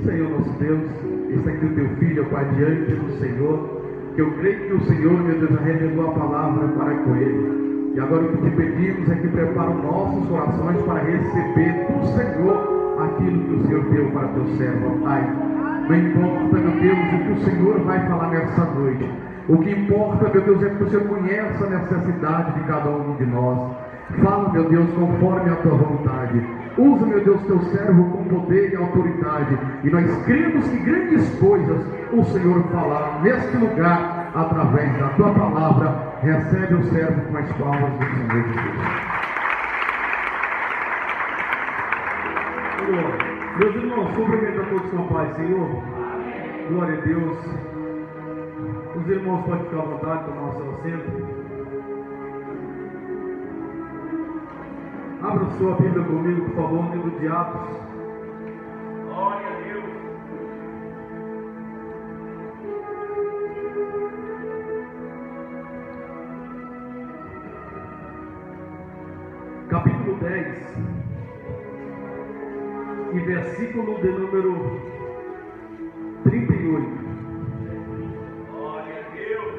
Senhor nosso Deus, está aqui o teu filho, Pai, diante do Senhor, que eu creio que o Senhor, meu Deus, já revelou a palavra para com ele. E agora o que te pedimos é que prepara os nossos corações para receber do Senhor aquilo que o Senhor deu para teu servo, Pai. Não importa, meu Deus, o que o Senhor vai falar nessa noite. O que importa, meu Deus, é que o Senhor conheça a necessidade de cada um de nós. Fala, meu Deus, conforme a tua vontade. Usa, meu Deus, teu servo com poder e autoridade. E nós cremos que grandes coisas o Senhor falará neste lugar, através da tua palavra. Recebe o servo com as palmas do Senhor Jesus. Meus irmãos, cumprimento a todos com a paz, Senhor. Glória a Deus. Os irmãos podem ficar à vontade, tomar o seu assento. Abra sua Bíblia comigo, por favor, no livro de Atos. Glória a Deus. Capítulo 10 e versículo de número 38. Glória a Deus.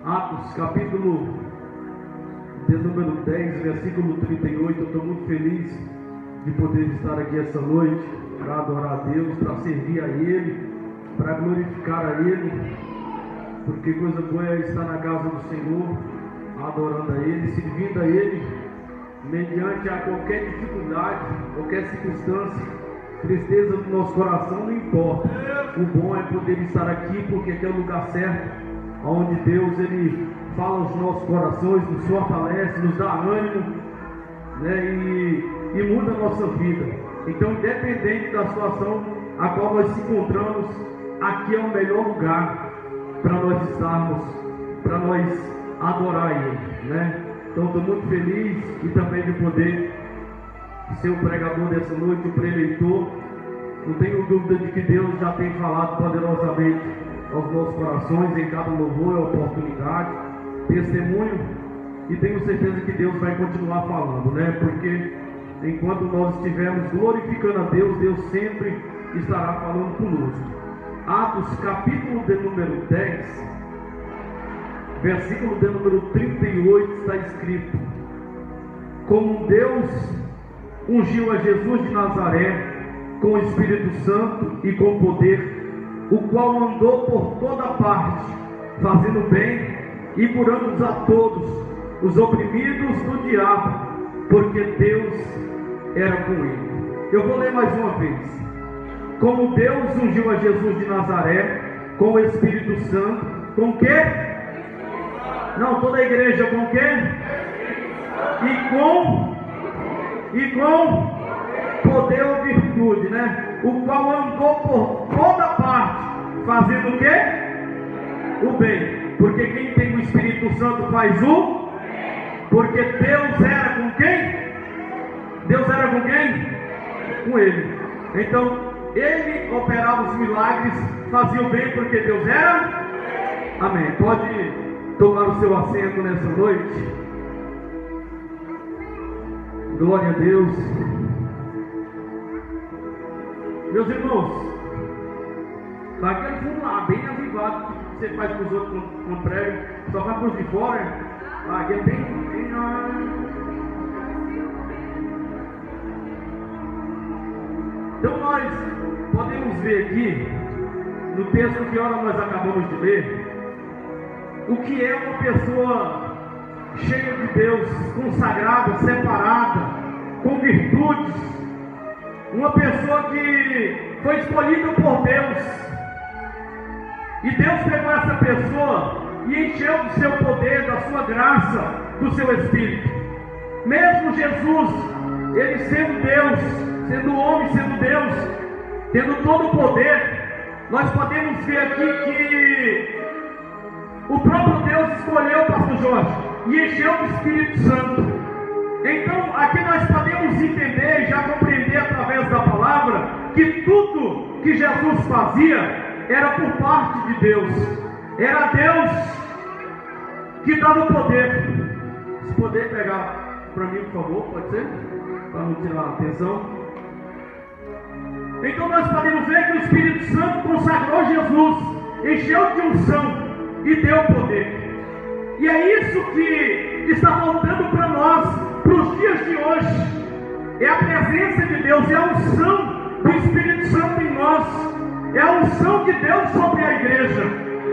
Atos, capítulo de número 10, versículo 38. Eu estou muito feliz de poder estar aqui essa noite para adorar a Deus, para servir a Ele, para glorificar a Ele, porque coisa boa é estar na casa do Senhor, adorando a Ele, servindo a Ele, mediante a qualquer dificuldade, qualquer circunstância, tristeza do nosso coração, não importa. O bom é poder estar aqui, porque aqui é o lugar certo, onde Deus, Ele fala aos nossos corações, nos fortalece, nos dá ânimo, né, e muda a nossa vida. Então, independente da situação a qual nós se encontramos, aqui é o melhor lugar para nós estarmos, para nós adorar Ele, né? Então, estou muito feliz e também de poder ser o pregador dessa noite, o preleitor. Não tenho dúvida de que Deus já tem falado poderosamente aos nossos corações em cada louvor, oportunidade, testemunho, e tenho certeza que Deus vai continuar falando, né? Porque enquanto nós estivermos glorificando a Deus, Deus sempre estará falando conosco. Atos, capítulo de número 10, versículo de número 38, está escrito: como Deus ungiu a Jesus de Nazaré com o Espírito Santo e com poder, o qual andou por toda parte, fazendo bem e curando a todos os oprimidos do diabo, porque Deus era com ele. Eu vou ler mais uma vez. Como Deus ungiu a Jesus de Nazaré com o Espírito Santo, com o quê? Não, toda a igreja com o quê? E com poder ou virtude, né? O qual andou por toda parte, fazendo o quê? O bem. Porque quem tem o Espírito Santo faz o bem. Porque Deus era com quem? Deus era com quem? Com ele. Então, ele operava os milagres, fazia o bem porque Deus era? Amém. Pode tomar o seu assento nessa noite. Glória a Deus. Meus irmãos, está aquele fundo lá, bem avivado, que você faz com os outros quando pregam, só vai para os de fora. Aqui é bem. Então nós podemos ver aqui, no texto que ora nós acabamos de ler, o que é uma pessoa cheia de Deus, consagrada, separada, com virtudes, uma pessoa que foi escolhida por Deus, e Deus pegou essa pessoa e encheu do seu poder, da sua graça, do seu Espírito. Mesmo Jesus, ele sendo Deus, sendo homem, sendo Deus, tendo todo o poder, nós podemos ver aqui que o próprio Deus escolheu o pastor Jorge e encheu do Espírito Santo. Então, aqui nós podemos entender e já compreender através da palavra que tudo que Jesus fazia era por parte de Deus. Era Deus que dava o poder. Se puder pegar para mim, por favor, pode ser? Para não tirar a atenção. Então nós podemos ver que o Espírito Santo consagrou Jesus, encheu de unção e deu poder. E é isso que está faltando para nós, para os dias de hoje. É a presença de Deus, é a unção do Espírito Santo em nós, é a unção de Deus sobre a igreja.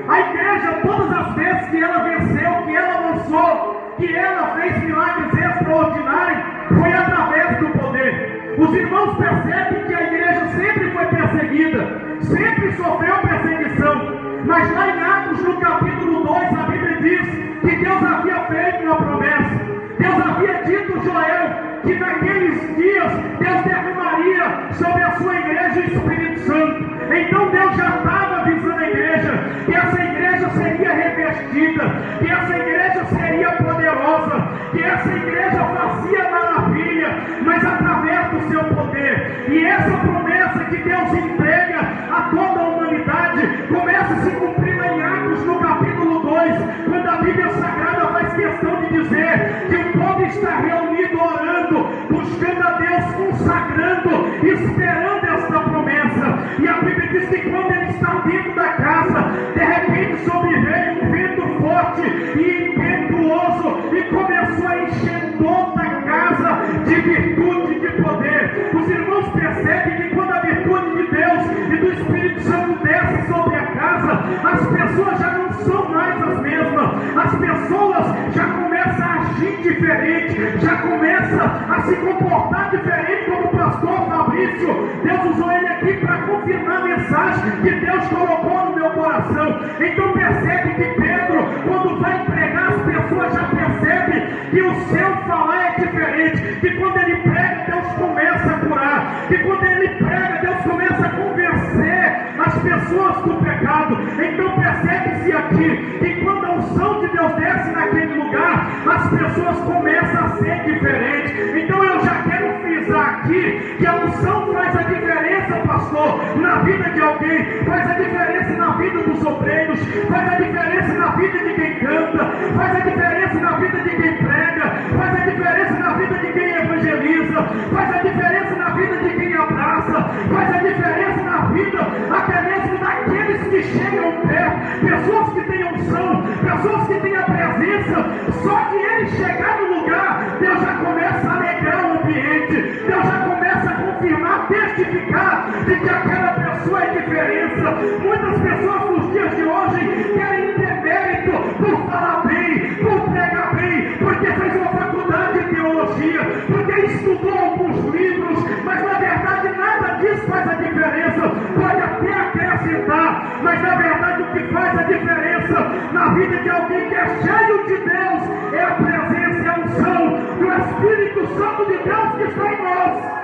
A igreja, todas as vezes que ela venceu, que ela avançou, que ela fez milagres extraordinários, foi através do poder. Os irmãos percebem que a igreja sempre foi perseguida, sempre sofreu perseguição, mas lá em Atos, no capítulo 2, a Bíblia diz que Deus havia feito uma promessa. Deus havia dito a Joel que naqueles dias Deus derramaria sobre a sua igreja o Espírito Santo. Então Deus já estava avisando a igreja que essa igreja seria revestida, que essa igreja seria poderosa, que essa igreja fazia maravilha, mas através do seu poder. E essa promessa que Deus entrega a toda a humanidade começa a se cumprir lá em Atos, no capítulo 2, quando a Bíblia Sagrada faz questão de dizer que o povo está reunido orando, buscando a Deus, consagrando, esperando esta promessa. E a Bíblia diz que quando ele está dentro da casa, de repente sobreveio um vento forte e impetuoso e começou a encher toda a casa de virtude e de poder. Os irmãos percebem que quando a virtude de Deus e do Espírito Santo desce sobre a casa, as pessoas já não são mais as mesmas, as pessoas já começam a agir diferente, já começam a se comportar diferente, como o pastor Fabrício. Deus usou ele aqui para confirmar a mensagem que Deus colocou no meu coração. Então percebe que Pedro, quando vai pregar, as pessoas já percebem que o seu falar é diferente, que quando ele prega, Deus começa a curar, que quando ele prega, Deus começa a convencer as pessoas do pecado. Então percebe-se aqui que quando a unção de Deus desce naquele lugar, as pessoas começam a ser diferentes. Então eu já quero frisar aqui que a unção faz a diferença, pastor, na vida de alguém, faz a diferença na vida dos obreiros, faz a diferença na vida de quem canta, faz a diferença na vida de quem prega, faz a diferença na vida de quem evangeliza, faz a diferença na vida de quem abraça, faz a diferença na vida até mesmo daqueles que chegam perto, pessoas que têm unção, pessoas que têm a presença. Só que ele chegar no lugar, Deus já começa a alegrar o ambiente, Deus já começa a confirmar, testificar de que aquela pessoa é diferença. Muitas pessoas nos dias de hoje querem ter mérito por falar bem, por pregar bem, porque fez uma faculdade de teologia, porque estudou alguns livros, mas na verdade nada disso faz a diferença. Pode até acrescentar, mas na verdade o que faz a diferença na vida de alguém que é cheio de Deus é a presença e a unção do Espírito Santo de Deus que está em nós.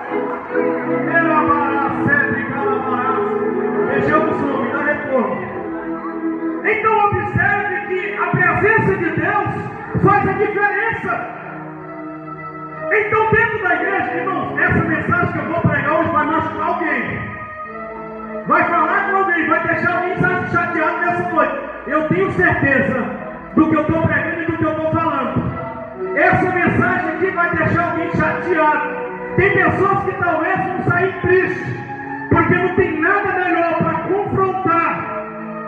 Vejamos o nome, dá retorno. Então observe que a presença de Deus faz a diferença. Então dentro da igreja, irmãos, essa mensagem que eu vou pregar hoje vai machucar alguém, vai falar com alguém, vai deixar alguém chateado nessa noite. Eu tenho certeza do que eu estou pregando e do que eu estou falando. Essa mensagem aqui vai deixar alguém chateado. Tem pessoas que talvez vão sair tristes, porque não tem nada melhor para confrontar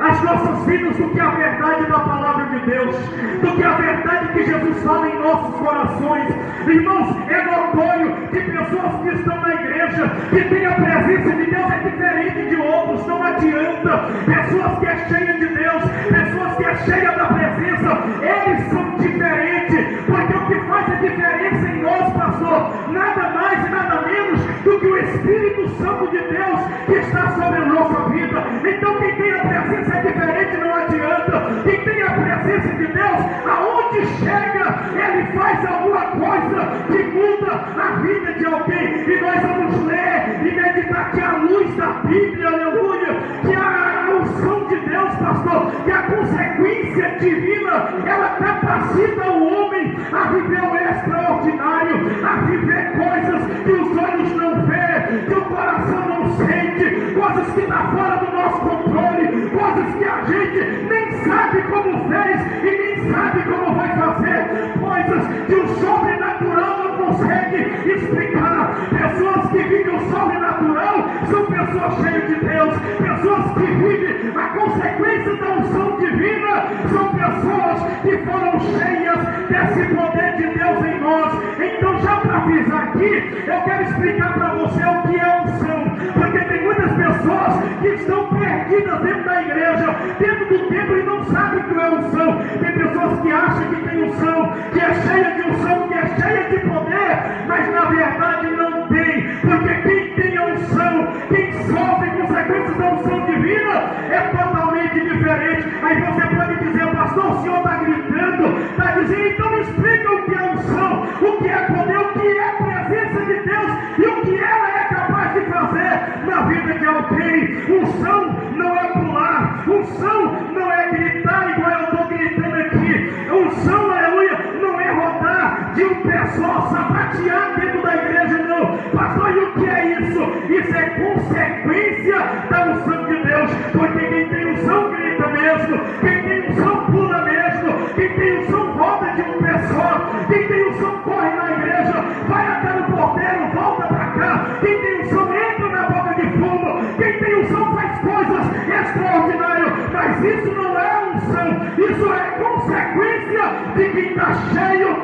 as nossas vidas do que a verdade da palavra de Deus, do que a verdade que Jesus fala em nossos corações. Irmãos, é notório que pessoas que estão na igreja, que têm a presença de Deus, é diferente de outros, não adianta. Pessoas que é cheia de Deus, pessoas que é cheia da presença, eles são diferentes, porque o que faz a diferença em nós, pastor, nada mais e nada menos do que o Espírito Santo de Deus que está sobre a nossa vida. Então quem tem a presença é diferente, não adianta. Quem tem a presença de Deus, aonde chega, ele faz alguma coisa que muda a vida de alguém. E nós vamos ler e meditar que a luz da Bíblia, aleluia, que a unção de Deus, pastor, que a consequência divina, ela capacita o homem a viver o extraordinário, a viver coisas que os olhos não vê, que o coração não sente, coisas que estão fora do nosso controle, coisas que a gente nem sabe como fez e nem sabe como vai fazer, coisas que o sobrenatural não consegue explicar. Pessoas que vivem o sobrenatural são pessoas pessoas cheias de Deus, pessoas que vivem a consequência da unção divina, são pessoas que foram cheias desse poder de Deus em nós. Então, já para avisar aqui, eu quero explicar para você o que é unção, porque tem muitas pessoas que estão perdidas dentro da igreja, dentro do templo, e não sabem o que é unção. Tem pessoas que acham que tem unção, que é cheia de unção, que é cheia de poder, mas na verdade não tem, porque quem tem a unção, quem sofre consequências da unção divina, é totalmente diferente. Aí você pode dizer: pastor, o senhor está gritando, está dizendo, então me explica o que é unção, o que é poder, o que é a presença de Deus e o que ela é capaz de fazer na vida de alguém. Unção não é pular, unção não é gritar igual eu estou gritando aqui, unção, aleluia, não é rodar de um pé só, sapatear dentro da igreja, não. Pastor, e o que é isso? Isso é consequência da unção de Deus, porque quem tem unção grita mesmo, quem tem unção pula mesmo, quem tem unção roda de um pé só, quem tem unção corre na igreja, vai até no porteiro, volta para cá, quem tem unção entra na boca de fumo, quem tem unção faz coisas extraordinárias, mas isso não é unção, isso é consequência de quem está cheio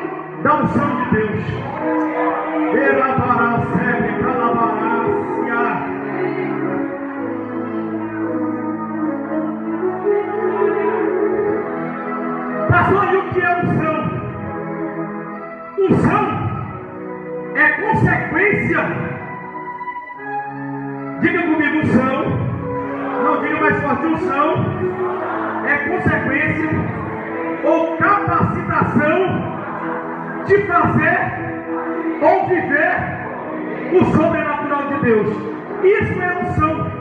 da unção de Deus. Pastor, e o que é unção? Unção é consequência. Diga comigo, unção. Não, diga mais forte, unção é consequência ou capacitação de fazer ou viver o sobrenatural de Deus. Isso é unção.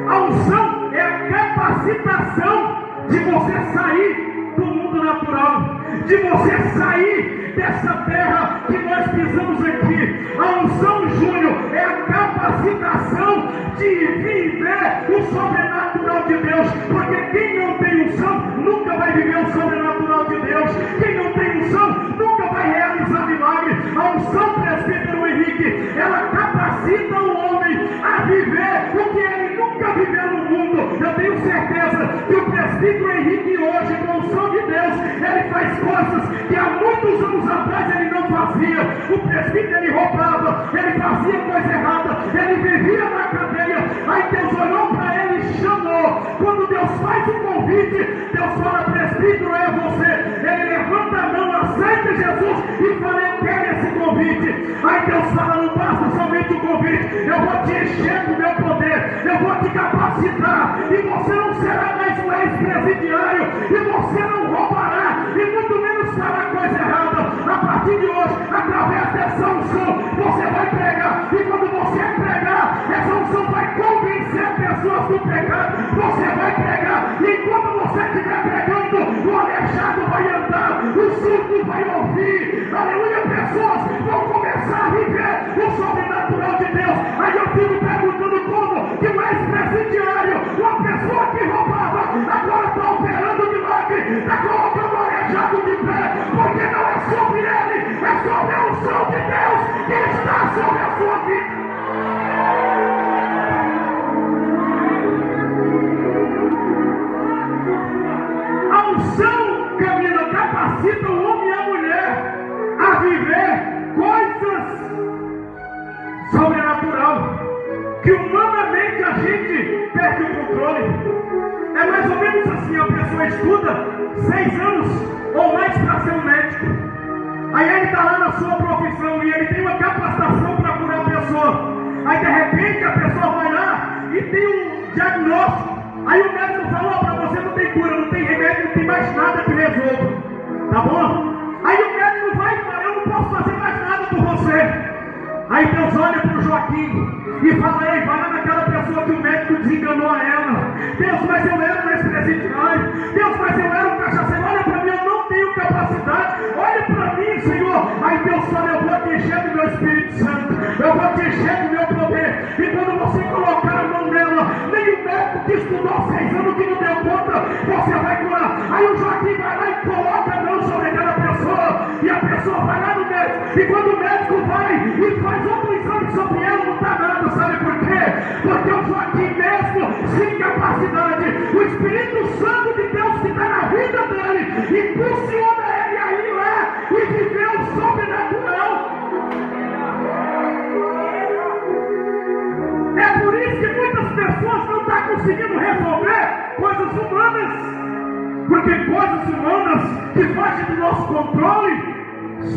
A unção é a capacitação de você sair do mundo natural, de você sair dessa terra que nós pisamos aqui. A unção, Júnior, é a capacitação de viver o sobrenatural de Deus, porque quem não tem unção nunca vai viver o sobrenatural de Deus. Quem não tem unção nunca vai realizar milagre. A unção, presbítero Henrique, ela capacita o homem a viver o que ele nunca viveu no mundo. Eu tenho certeza que o presbítero Henrique hoje, com a unção de Deus, ele faz coisas que há muitos anos atrás ele não fazia. O presbítero, ele roubava, ele fazia coisa errada, ele vivia na cadeia. Aí Deus olhou para ele e chamou. Quando Deus faz o convite, Deus fala: presbítero, é você. Ele levanta a mão, aceita Jesus e fala: eu quero esse convite. Aí Deus fala: não basta somente o convite, eu vou te encher do meu poder, eu vou te capacitar, e você não será mais um ex-presidiário, e você não roubará, e muito menos fará coisa errada. A partir de hoje, através dessa unção, você vai pregar, e quando você pregar, essa unção vai convencer pessoas do pecado. Você vai pregar, e enquanto você estiver pregando, o aleijado vai andar, o surdo vai ouvir, aleluia. Pessoas vão começar a viver o sobrenatural de Deus. Aí eu fico perguntando como que um ex-presidiário, uma pessoa que roubava, agora está operando milagre, está colocando o aleijado de pé, porque não é sobre ele, é sobre a unção de Deus que está sobre a sua vida. A unção, Camila, capacita o homem e a mulher a viver coisas sobrenatural que humanamente a gente perde o controle. É mais ou menos assim: a pessoa estuda 6 anos ou mais para ser um médico. Aí ele está lá na sua profissão e ele tem uma capacitação para curar a pessoa. Aí de repente a pessoa vai lá e tem um diagnóstico. Aí o médico fala: ó, para você não tem cura, não tem remédio, não tem mais nada que resolva. Tá bom? Aí o médico vai e fala: eu não posso fazer mais nada por você. Aí Deus olha para o Joaquim e fala: ei, vai lá naquela pessoa que o médico desenganou a ela. Deus, mas eu era um ex-presidiário. Deus, mas eu era um cachaceiro. Olha para mim, eu não tenho capacidade. Olha para mim, Senhor. Aí Deus fala: eu vou te encher do meu Espírito Santo, eu vou te encher do meu poder. E quando você colocar a mão nela, nem o médico que estudou 6 anos que não deu conta, você vai curar. Aí o Joaquim vai lá e coloca a mão sobre aquela pessoa, e a pessoa vai lá no médico. E quando o médico vai e faz outro exame sobre ela, não dá nada. Sabe por quê? Porque o Joaquim coisas humanas, porque coisas humanas que fogem do nosso controle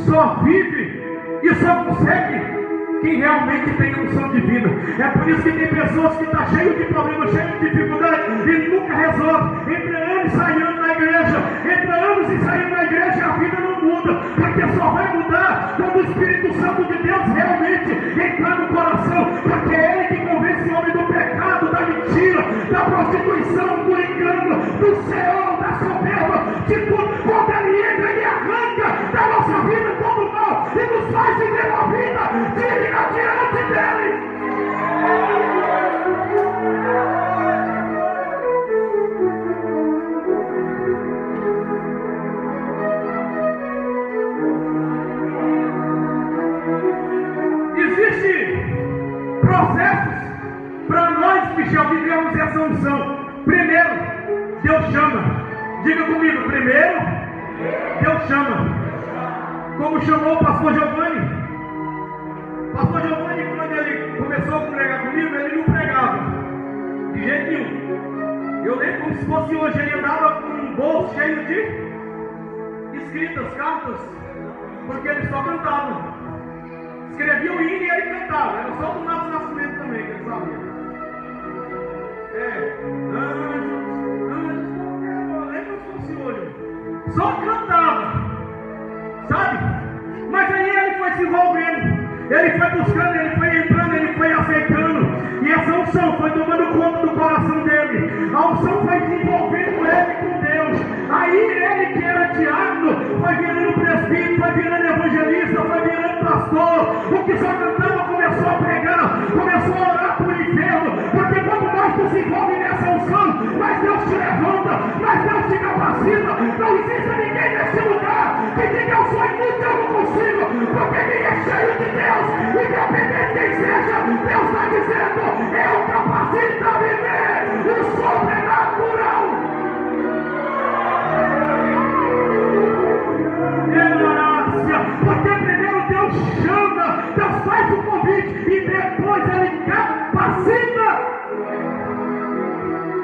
só vive e só consegue quem realmente tem unção divina. É por isso que tem pessoas que estão cheias de problemas, cheias de dificuldade e nunca resolve. Entra anos e sai anos na igreja, entra anos e sai na igreja e a vida não muda, porque só vai mudar quando o Espírito Santo de Deus realmente entrar no coração, porque é Ele que convence o homem do pecado, da mentira, da prostituição, do engano, do Senhor, da soberba, de tudo. Quando Ele entra, Ele arranca da nossa vida todo o mal e nos faz viver uma vida digna diante dEle. Existem processos para nós que já vivemos essa unção. Primeiro, Deus chama. Diga comigo, primeiro, Deus chama. Como chamou o pastor Giovanni. Pastor Giovanni, quando ele começou a pregar comigo, ele não pregava de jeito nenhum. Eu lembro como se fosse hoje, ele andava com um bolso cheio de escritas, cartas, porque ele só cantava. Escrevia o hino e ele cantava. Era só do nosso nascimento também, que ele sabia. Só cantava, sabe? Mas aí ele foi se envolvendo, ele foi buscando, ele foi entrando, ele foi aceitando, e essa unção foi tomando conta do coração dele. A unção foi desenvolvendo ele com Deus. Aí ele, que era diácono, foi virando presbítero, foi virando evangelista, foi virando pastor. O que só cantava começou a pregar, começou a orar para o inferno, porque quando nós nos envolvemos nessa unção, mas Deus te levanta, mas Deus te capacita. Não existe ninguém nesse lugar que diga eu sou inútil, eu não consigo, porque quem é cheio de Deus, independente de quem seja, Deus está dizendo, eu capacito a viver o sobrenatural. Porque primeiro Deus chama, Deus faz o convite e depois Ele capacita.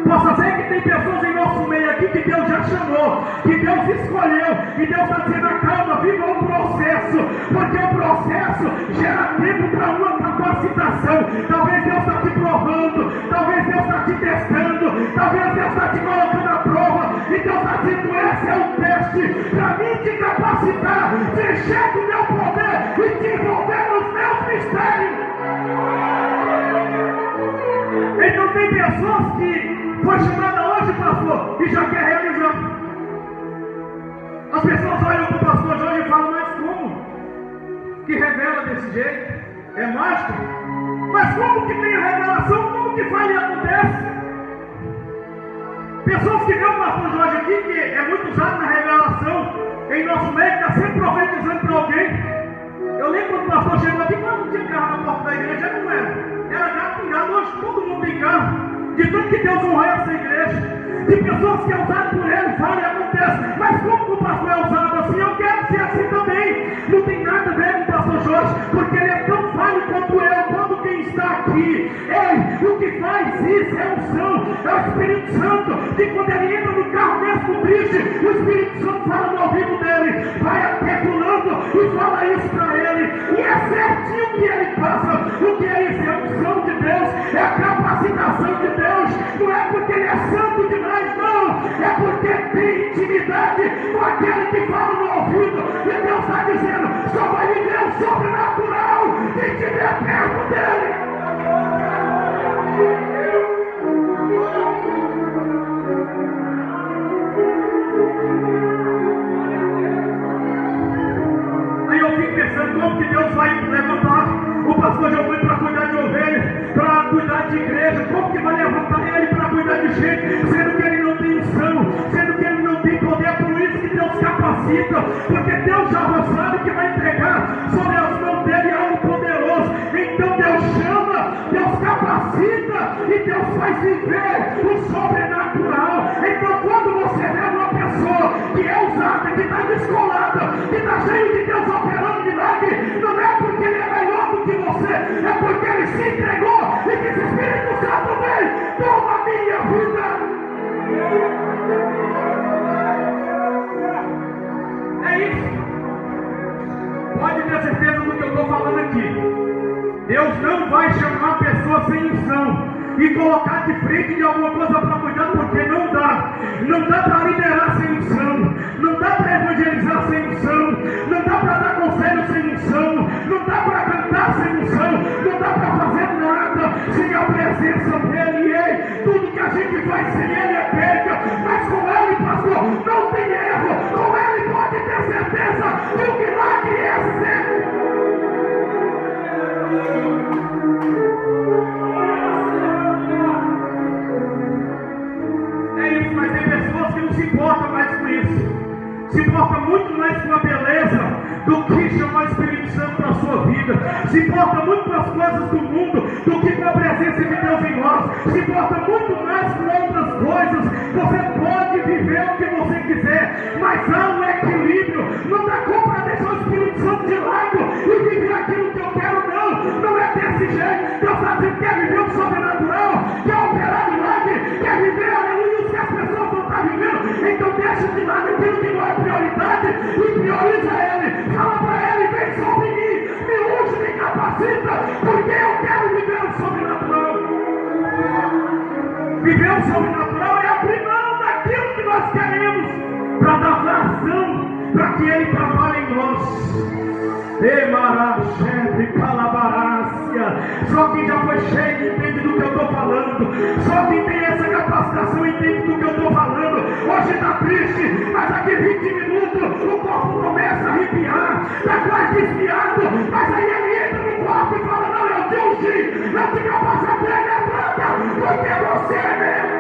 Possa ser que tem pessoas em nosso meio aqui que Deus já chamou, que Deus escolheu, e Deus está dizendo, calma, viva o processo, porque o processo gera tempo para uma capacitação. Talvez Deus está te provando, talvez Deus está te testando, talvez Deus está te colocando à prova, e Deus está dizendo, esse é o teste para mim te capacitar, te encher do meu poder e te envolver nos meus mistérios. Então tem pessoas que foi chamada hoje, pastor, e já quer realizar. As pessoas olham para o pastor Jorge e falam, mas como que revela desse jeito? É mágico? Mas como que tem a revelação? Como que faz e acontece? Pessoas que veem o pastor Jorge aqui, que é muito usado na revelação em nosso meio, está sempre profetizando para alguém. Eu lembro quando o pastor chegou aqui, quando não tinha carro na porta da igreja, não era gato pingado. Hoje todo mundo tem carro. De tudo que Deus honrou essa igreja, de pessoas que é usado por Ele, fala e acontece. Mas como o pastor é usado assim, eu quero ser assim também. Não tem nada a ver com o pastor Jorge, porque ele é tão falho quanto eu, quanto quem está aqui. Ei, o que faz isso é unção, é o Espírito Santo, que quando ele entra no carro mesmo triste, o Espírito Santo fala no ouvido dele, vai articulando e fala isso para ele, e é certinho o que ele passa. O que é isso? É a unção de Deus, é a capacitação de Deus. Não é porque ele é santo demais, não, é porque tem intimidade com aquele que fala no ouvido, e Deus está dizendo, só vai viver o sobrenatural quem estiver perto dele. Aí eu fico pensando como que Deus vai levantar o pastor Giovanni para cuidar de ovelhas, para cuidar de igreja. Como que vai levantar ele para cuidar de gente, sendo que ele não tem unção, sendo que ele não tem poder? Por isso que Deus capacita, porque Deus já sabe que vai entregar sobre as mãos dele algo poderoso. Então Deus chama, Deus capacita e Deus faz viver o sobrenatural. Então quando você vê uma pessoa que é usada, que está descolada, que está cheio de Deus operando milagre, não é porque ele é melhor do que você, é porque ele se entregou e que esse Espírito Santo vem, toma a minha vida. Deus não vai chamar a pessoa sem unção e colocar de frente de alguma coisa para cuidar, porque não dá. Não dá para liderar sem unção, não dá para evangelizar sem unção, não dá para dar conselho sem unção, não dá para cantar sem unção, não dá para fazer nada sem a presença dele. Ei, tudo que a gente faz sem ele é perda, mas com ele, pastor, não tem erro. Com ele pode ter certeza que o milagre é certo. É isso, mas tem pessoas que não se importam mais com isso. Se importa muito mais com a beleza do que chamar o Espírito Santo para a sua vida. Se importa muito com as coisas do mundo do que com a presença de Deus em nós. Se importa muito mais com outras coisas. Você pode viver o que você quiser, mas há um equilíbrio. Não dá conta para deixar o Espírito Santo de lado e viver aquilo que eu quero, não. Não é desse jeito. Deus está dizendo que quer viver o sobrenatural, quer operar milagre, quer viver, aleluia, o que as pessoas não estão vivendo. Então deixa de lado aquilo que não é prioridade e prioriza ele. Fala para ele: vem sobre mim, me unge, me capacita, porque eu quero viver o sobrenatural. Viver o sobrenatural é abrir mão daquilo que nós queremos para dar vazão para que ele trabalhe em nós. Só quem já foi cheio entende do que eu estou falando. Só quem tem essa capacitação entende do que eu estou falando. Hoje está triste, mas daqui 20 minutos o corpo começa a arrepiar, está quase desviado, mas aí ele entra no corpo e fala: não, eu te ungi, eu te capacitei, levanta, porque você é meu.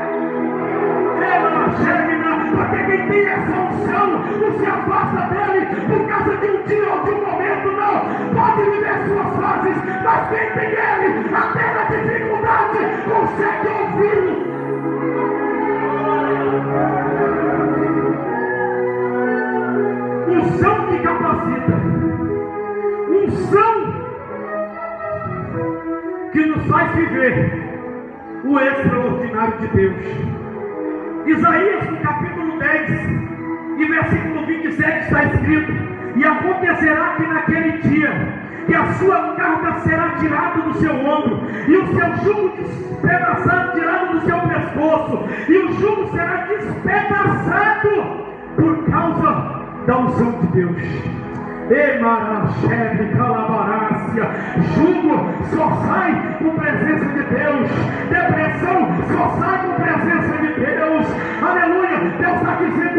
Porque quem tem essa unção não se afasta dele por causa de um dia ou de um momento, não. Pode viver suas fases, mas quem tem ele, até na dificuldade, consegue ouvi-lo. Unção que capacita, unção que nos faz viver o extraordinário de Deus. Isaías, no capítulo 10 e versículo 27 está escrito: e acontecerá que naquele dia que a sua carga será tirada do seu ombro e o seu jugo despedaçado, tirado do seu pescoço, e o jugo será despedaçado por causa da unção de Deus. Emaracheve, calabarácia. Jugo só sai com presença de Deus. Depressão só sai com presença de Deus. Aleluia. Deus está dizendo: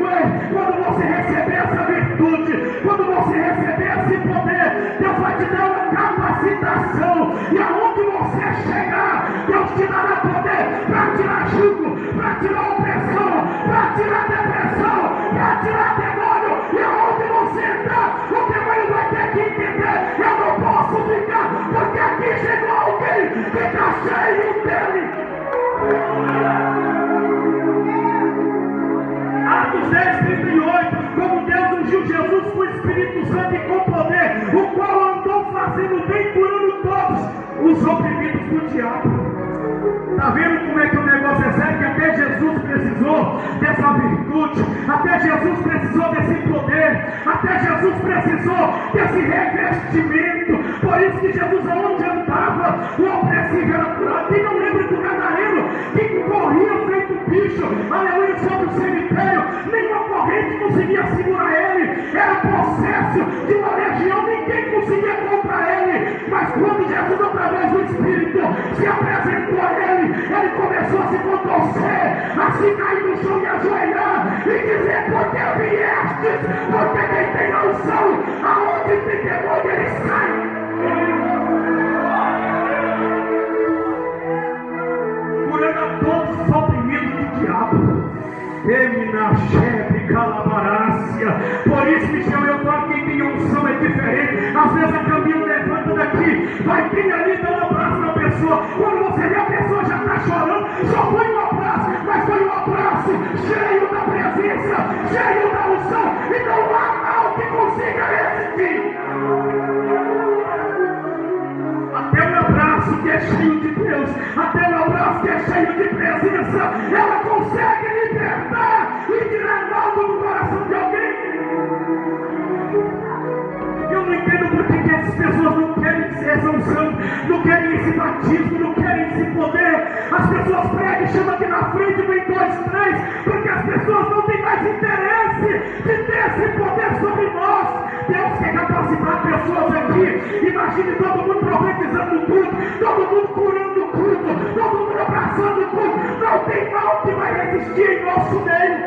quando você receber essa virtude, quando você receber esse poder, Deus vai te dar uma capacitação, e aonde você chegar, Deus te dará poder para tirar jugo, para tirar opressão, para tirar depressão, para tirar demônio. E aonde você entrar, o demônio vai ter que entender: eu não posso ficar, porque aqui chegou alguém que está cheio dele. Atos 10:38, como Deus ungiu Jesus com o Espírito Santo e com poder, o qual andou fazendo bem, curando todos os oprimidos do diabo. Está vendo como é que o negócio é sério? Que até Jesus precisou dessa virtude, até Jesus precisou desse poder, até Jesus precisou desse revestimento. Por isso que Jesus, aonde andava, o opressivo era curado. Quem não lembra do gadareno que corria feito bicho, aleluia, sobre o cemitério? Nenhuma corrente conseguia segurar ele, era processo de uma legião, ninguém conseguia contra ele. Mas quando Jesus, através do Espírito, se apresentou a ele, ele começou a se contorcer, a se cair no chão e ajoelhar e dizer: por que viestes? Porque quem tem a unção, aonde tem demônio, ele sai. Curando a todos os oprimidos do diabo. Eminachebe, calabarácia. Por isso, Michel, eu falo que quem tem unção é diferente. Às vezes a Camila levanta daqui, vai vir ali, dá um abraço na pessoa. Quando você vê, a pessoa já está chorando. Só foi um abraço, mas foi um abraço cheio da presença, cheio da unção, e não há mal que consiga resistir. Até um abraço que é cheio de Deus, até um abraço que é cheio de presença, ela consegue libertar e tirar mal do coração de alguém. Eu não entendo por que essas pessoas não querem essa unção, não querem 2, 3, porque as pessoas não têm mais interesse de ter esse poder sobre nós. Deus quer capacitar pessoas aqui. Imagine todo mundo profetizando o culto, todo mundo curando o culto, todo mundo abraçando o culto. Não tem mal que vai resistir em nosso meio.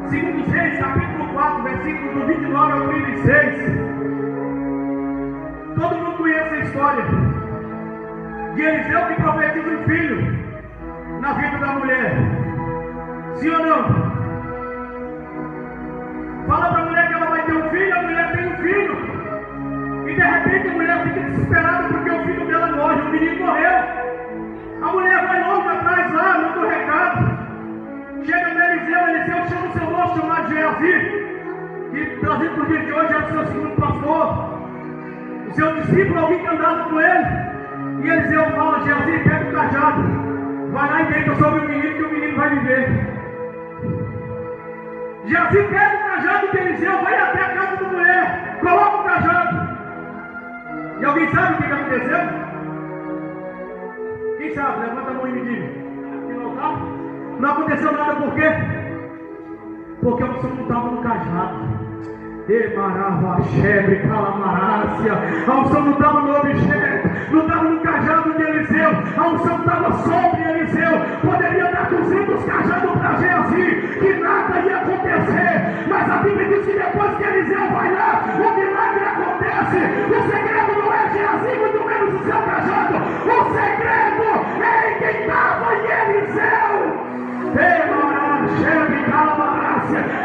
Segundo Reis, capítulo 4, versículos do 29 ao 36. Todo mundo conhece a história de Eliseu que profetiza um filho na vida da mulher. Sim ou não? Fala para a mulher que ela vai ter um filho, a mulher tem um filho. E de repente a mulher fica desesperada porque o filho dela morre, o menino morreu. A mulher vai logo atrás lá, manda um recado. Chega no Eliseu, Eliseu chama o seu moço chamado Geazi, que trazido para o dia de hoje é o seu segundo pastor. O seu discípulo, alguém que andava com ele. E Eliseu fala: Geazi, pega o cajado, vai lá e deita sobre o menino, que o menino vai viver. Geazi pega o cajado de Eliseu, vai até a casa da mulher, coloca o cajado. E alguém sabe o que aconteceu? Quem sabe? Levanta a mão e me diga. Não aconteceu nada, por quê? Porque a unção não estava no cajado. Emaravachebre, calamarácia. A unção não estava no objeto, não estava no cajado de Eliseu. A unção estava sobre Eliseu. Poderia dar 200 cajados para Geazi, que nada ia acontecer. Mas a Bíblia diz que depois que Eliseu vai lá, o milagre acontece. O segredo não é Geazi, muito menos o seu cajado. O segredo é em quem estava em Eliseu.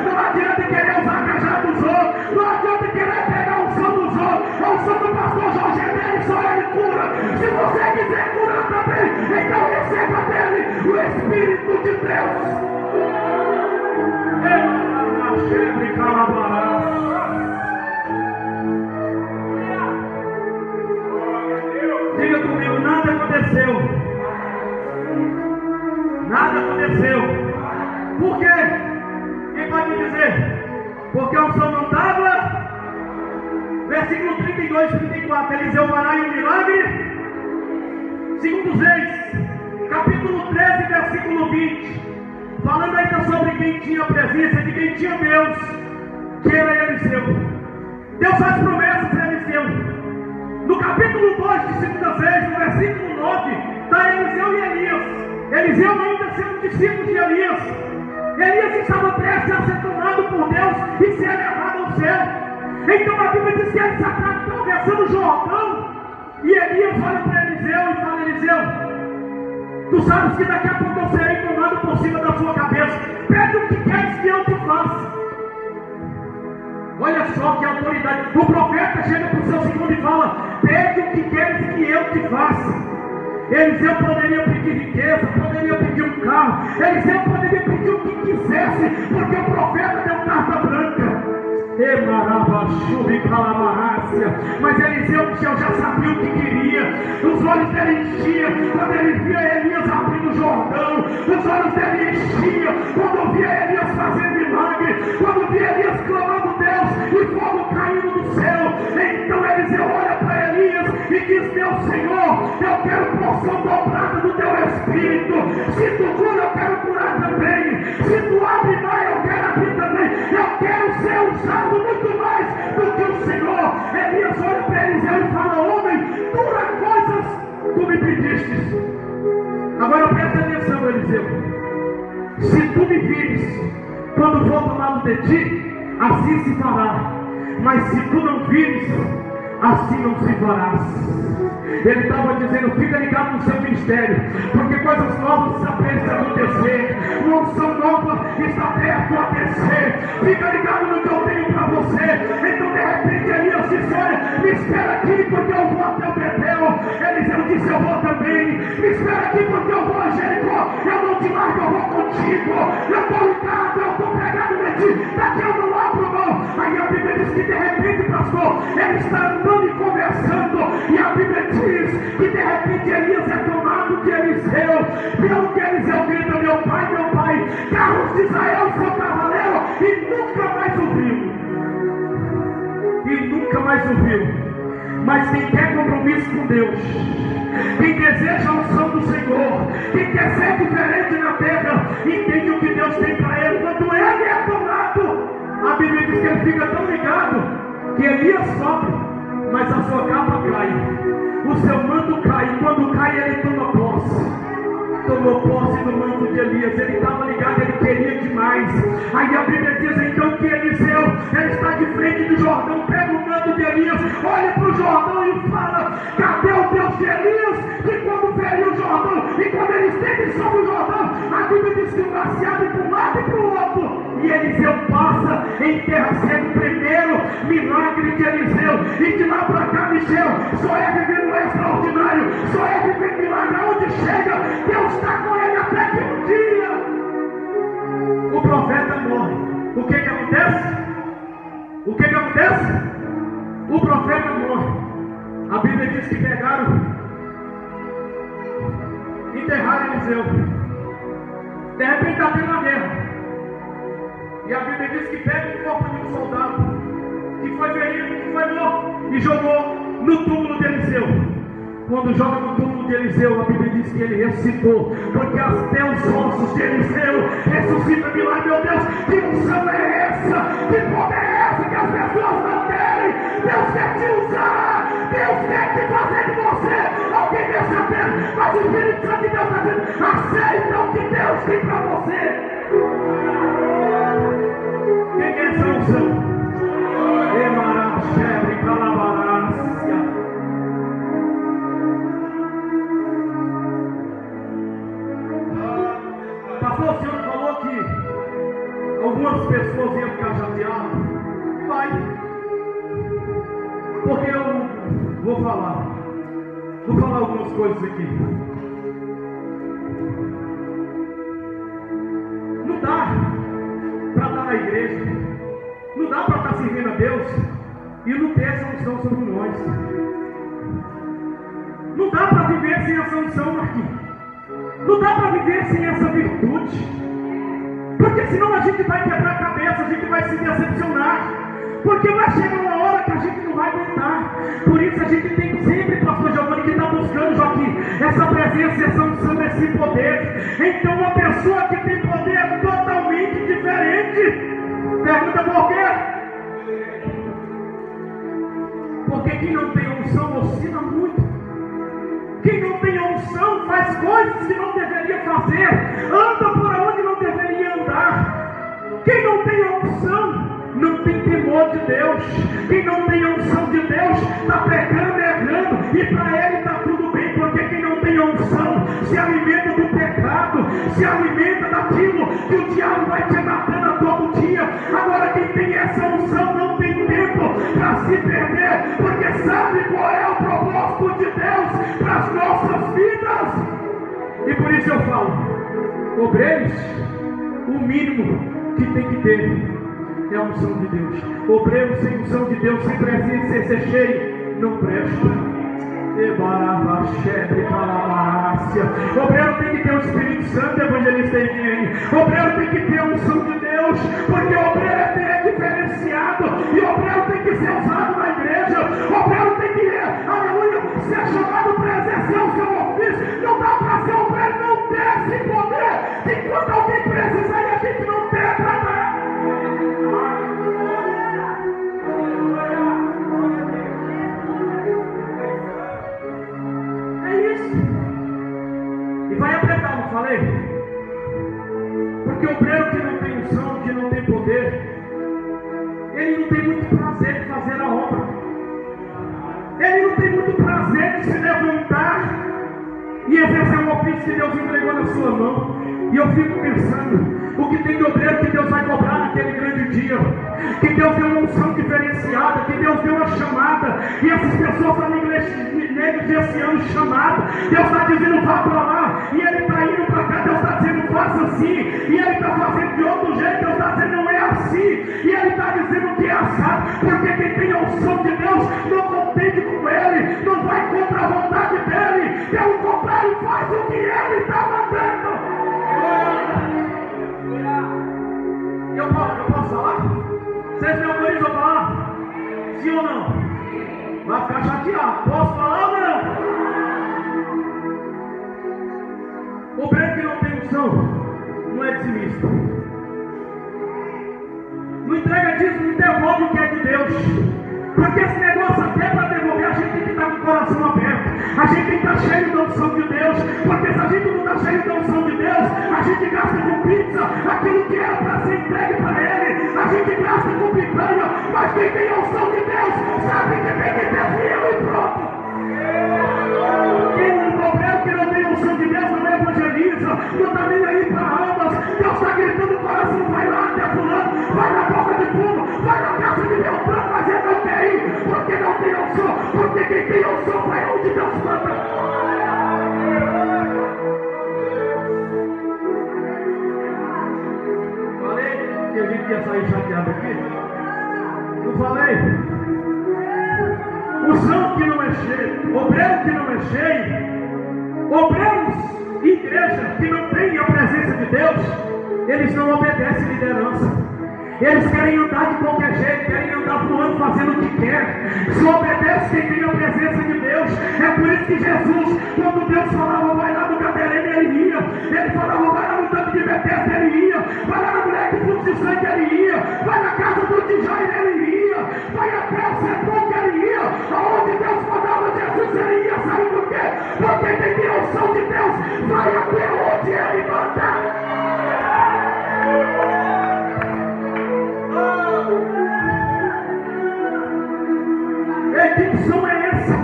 Não adianta querer usar a cajado dos outros, não adianta querer pegar o som dos outros. O som do pastor Jorge dele, só ele cura. Se você quiser curar também, então receba dele o Espírito de Deus. Diga comigo: nada aconteceu. Nada aconteceu. Por quê? Quem pode me dizer? Porque a unção não estava. Versículo 32, 34. Eliseu vai lá e um milagre. Segundo Reis, capítulo 13, versículo 20. Falando ainda sobre quem tinha presença, de quem tinha Deus, que era Eliseu. Deus faz promessas a Eliseu. No capítulo 2 de 2 Reis, no versículo 9, está Eliseu e Elias. Eliseu ainda sendo discípulo de Elias. Elias estava prestes a ser tomado por Deus e ser levado ao céu. Então a Bíblia diz que ele está atravessando o Jordão. E Elias olha para Eliseu e fala: Eliseu, tu sabes que daqui a pouco eu serei tomado por cima da sua cabeça. Pede o que queres que eu te faça. Olha só que autoridade. O profeta chega para o seu segundo e fala: pede o que queres que eu te faça. Eliseu poderia pedir riqueza, poderia pedir um carro, Eliseu poderia pedir o que quisesse, porque o profeta deu carta branca. Mas Eliseu já sabia o que queria. Os olhos dele enchiam quando ele via Elias abrindo o Jordão. Os olhos dele enchiam quando via Elias fazendo milagre, quando via Elias clamando Deus e fogo caindo do céu. Então Eliseu olha para Elias e diz: meu Senhor, eu quero porção dobrada do teu Espírito. Se tu cura, eu quero curar também. Se tu abre mais, eu quero abrir também. Eu quero ser usado muito mais do que o Senhor. Elias olha para Eliseu e fala: homem, dura coisas tu me pedistes. Agora presta atenção, Eliseu. Se tu me vires quando for tomado de ti, assim se fará. Mas se tu não vires, assim não se farás. Ele estava dizendo: fica ligado no seu ministério, porque coisas novas estão prestes a acontecer. Uma unção nova está perto a descer. Fica ligado no que eu tenho para você. Então de repente Elias disse: olha, me espera aqui porque eu vou até o Betel. Eliseu disse: eu vou também. Me espera aqui porque eu vou a Jericó. Eu não te largo, eu vou contigo. Eu estou ligado, eu estou pregado em ti. Daqui eu não abro mão. Aí a Bíblia diz que de repente, pastor, ele está andando e conversando, e a Bíblia diz que de repente Elias é tomado de Eliseu. Pelo que Eliseu grita: meu pai, carros de Israel são cavaleiros, e nunca mais o viu. Mas quem quer compromisso com Deus, quem deseja a unção do Senhor, quem quer ser diferente na terra, entende o que Deus tem para ele. Quando ele é tomado, a Bíblia diz que ele fica tão ligado que Elias sofre, mas a sua capa cai, o seu manto cai, e quando cai ele toma posse. Tomou posse do manto de Elias. Ele estava ligado, ele queria demais. Aí a Bíblia diz então que Eliseu, ele está de frente do Jordão, pega o manto de Elias, olha para o Jordão e fala: cadê o Deus de Elias? Que quando feriu o Jordão, e quando ele esteve sobre o Jordão, a Bíblia diz que o braçado para um lado e para o outro, e Eliseu passa em terra seca. O primeiro milagre de Eliseu. E de lá para cá, Michel, só é vivendo extraordinário, só é vivendo milagre. Aonde chega, Deus está com ele até que um dia o profeta morre. O que acontece? O que acontece? O profeta morre. A Bíblia diz que pegaram, enterraram Eliseu. De repente está tendo uma guerra. E a Bíblia diz que pega o corpo de um soldado que foi ferido, que foi morto, e jogou no túmulo de Eliseu. Quando joga no túmulo de Eliseu, a Bíblia diz que ele ressuscitou, porque até os ossos de Eliseu ressuscitam milagre. Meu Deus, que unção é essa? Que poder é essa que as pessoas não querem? Deus quer te usar, Deus quer te fazer de você alguém dessa terra, mas o Espírito Santo de Deus está dizendo: aceita o que Deus tem para você. Quem é essa unção? Emaraxebre, calabarácia. Pastor, o senhor falou que algumas pessoas iam ficar chateadas. Vai. Porque eu vou falar algumas coisas aqui. Não dá para estar na igreja, não dá para estar servindo a Deus e não ter essa unção sobre nós. Não dá para viver sem essa unção, Marquinhos. Não dá para viver sem essa virtude, porque senão a gente vai quebrar a cabeça, a gente vai se decepcionar, porque vai chegar uma hora que a gente não vai aguentar. Por isso a gente tem sempre, pastor Giovanni, que está buscando, Joaquim, essa presença, essa unção, esse poder. Então uma pessoa que tem poder é totalmente diferente. Pergunta por quê? Porque quem não tem unção oscila muito. Quem não tem unção faz coisas que não deveria fazer, anda por onde não deveria andar. Quem não tem unção não tem temor de Deus. Quem não tem unção de Deus está pecando, errando, e para ele está tudo bem, porque quem não tem unção se alimenta do pecado, se alimenta daquilo que o diabo vai te matando a todo dia. Agora quem tem essa unção não tem tempo para se perder, porque sabe qual é o propósito de Deus para as nossas vidas. E por isso eu falo, obreiros, o mínimo que tem que ter é a unção de Deus. Obreiro sem unção de Deus, sem presença, sem ser cheio, não presta. Obreiro tem que ter o Espírito Santo, evangelista Eugênio. Obreiro tem que ter a unção de Deus, porque o obreiro é diferenciado, e o obreiro tem que ser usado na igreja. O obreiro tem que, aleluia, ser chamado para exercer o seu ofício. Não dá para ser obreiro, não ter esse poder. Enquanto alguém precisa, e a gente não tem para dar. E vai apertar, não falei? Porque o obreiro que não tem unção, que não tem poder, ele não tem muito prazer de fazer a obra. Ele não tem muito prazer de se levantar e exercer um ofício que Deus entregou na sua mão. E eu fico pensando, o que tem de obreiro que Deus vai cobrar naquele grande dia, que Deus deu uma unção diferenciada, que Deus deu uma chamada, e essas pessoas estão negligenciando chamado. Deus está dizendo vá para lá, e ele está indo para cá. Deus está dizendo faça assim, e ele está fazendo de outro jeito. Deus está dizendo não é assim, e ele está dizendo que é assado, porque quem tem a unção de Deus não contende com ele, não vai contra a vontade dele, pelo contrário faz o que ele está mandando. Eu posso falar? Vocês me autorizam a falar? Sim ou não? vai ficar chateado. Posso falar ou não? Obreiro que não tem unção não é dizimista. Não entrega dízimo, não devolve o que é de Deus. Porque esse negócio até para devolver a gente tem que estar com o coração aberto. A gente tem que estar cheio da unção de Deus. Porque se a gente não está cheio da unção de Deus, a gente gasta com pizza aquilo que era para ser entregue para Ele. A gente gasta com picanha. Mas quem tem a unção de Deus sabe que tem que ter fiel e pronto. Quem não obreiro que não tem a unção de Deus não evangeliza, não está nem aí para almas. Deus está gritando no coração, vai lá, até fulano, vai na boca de fundo, vai na casa de Beltrano, mas ele não quer ir, porque não tem unção, porque quem tem unção vai onde Deus manda. Falei que a gente ia sair chateado aqui? Não falei? Unção que não é cheio, obreiro que não é cheio, obreiros e igreja que não tem a presença de Deus, eles não obedecem liderança. Eles querem andar de qualquer jeito, querem andar voando, fazendo o que quer. Só obedece quem tem a presença de Deus. É por isso que Jesus, quando Deus falava, vai lá no Gadareno, ele ia. Ele falava, vai lá no tanque de Betesda, ele ia. Vai lá na mulher que fluxo de sangue, ele ia. Vai na casa do Jairo, ele ia. Vai até o sepulcro, ele ia. Aonde Deus mandava Jesus, ele ia. Sabe por quê? Porque quem tem a unção de Deus vai até onde ele manda. Que unção é essa?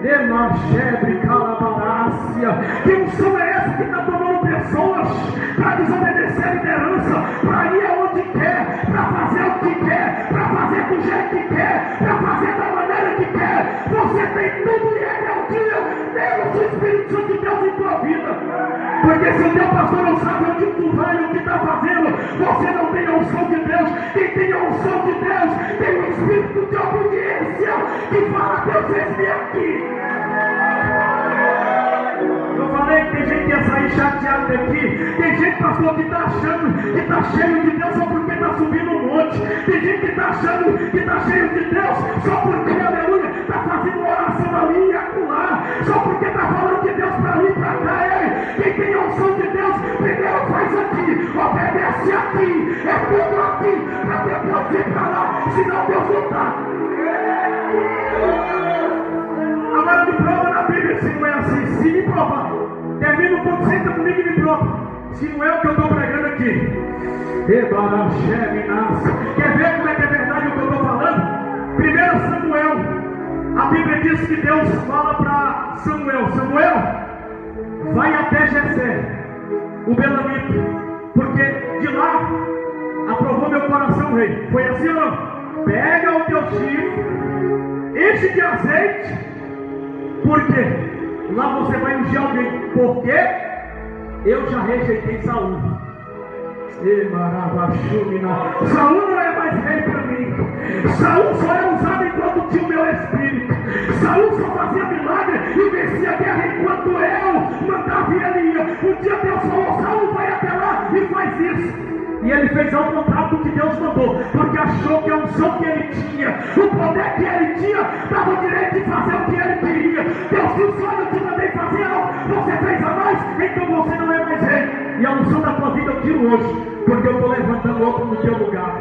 Emachebre calabarácia. Que unção é essa que está tomando pessoas para desobedecer a liderança, para ir aonde quer, para fazer o que quer, para fazer do jeito que quer, para fazer da maneira que quer? Você tem tudo e ele é o dia, menos o Espírito Santo de Deus em tua vida. Porque se o teu pastor não sabe onde tu vai e o que está fazendo, você não tem a unção de Deus. Quem tem a unção de Deus tem o Espírito de obediência que fala, Deus, vem aqui. Eu falei que tem gente que ia sair chateado daqui. Tem gente, pastor, que está achando que está cheio de Deus só porque está subindo um monte. Tem gente que está achando que está cheio de Deus só porque, aleluia, está fazendo uma oração ali e acolá. Só porque está falando de Deus para ali e para cá. Quem tem a unção de Deus, primeiro faz aqui, obedece aqui, é tudo aqui, para depois ir para lá, senão Deus não está. Agora me prova na Bíblia se não é assim. Se me provar, termina um pouco, senta comigo e me prova se não é o que eu estou pregando aqui. Quer ver como é que é verdade o que eu estou falando? 1 Samuel, a Bíblia diz que Deus fala para Samuel, vai até Jessé, o belamita, porque de lá aprovou meu coração, rei. Foi assim ou não? Pega o teu chifre, enche de azeite, porque lá você vai ungir alguém, porque eu já rejeitei Saul. Saul não é mais rei para mim. Saul só é usado enquanto tinha o meu espírito. Saul só fazia milagre e vencia a guerra enquanto eu mandava e ele ia. Um dia Deus falou, Saul vai até lá e faz isso. E ele fez ao contrário do que Deus mandou, porque achou que a unção que ele tinha, o poder que ele tinha, dava o direito de fazer o que ele queria. Deus disse, olha, eu te mandei fazer, não. Você fez a mais, então você não é mais rei. E a unção da tua vida eu tiro hoje, porque eu estou levantando outro no teu lugar.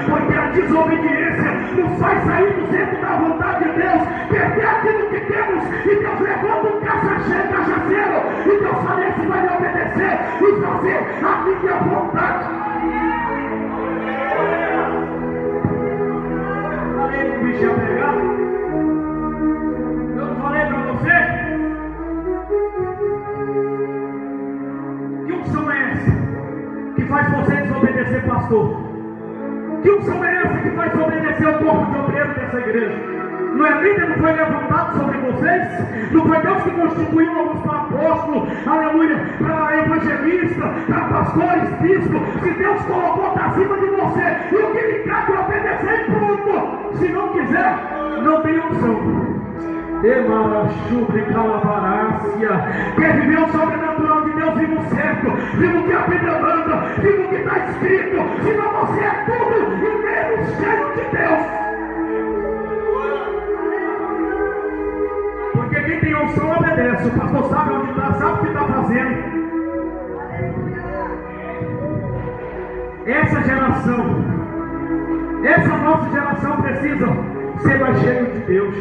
Porque a desobediência nos faz sair do centro da vontade de Deus, perder aquilo que temos, e Deus levanta um cachaceiro, e Deus fala, esse vai me obedecer e fazer a minha vontade. Falei que o bicho ia pegar? Eu não falei para você? Que unção é essa que faz você desobedecer, pastor? Que unção é essa que faz obedecer o corpo de obreiro dessa igreja? Não é líder, não foi levantado sobre vocês? Não foi Deus que constituiu alguns para apóstolo, aleluia, para evangelista, para pastores, bispo? Se Deus colocou, está acima de você, e o que lhe cabe é obedecer e pronto. Se não quiser, não tem unção. Quer viver o sobrenatural de Deus, viva o certo, viva o que a Bíblia manda, viva o que está escrito, senão você é tudo e menos cheio de promessa. O pastor sabe onde está, sabe o que está fazendo. Essa nossa geração precisa ser mais cheio de Deus,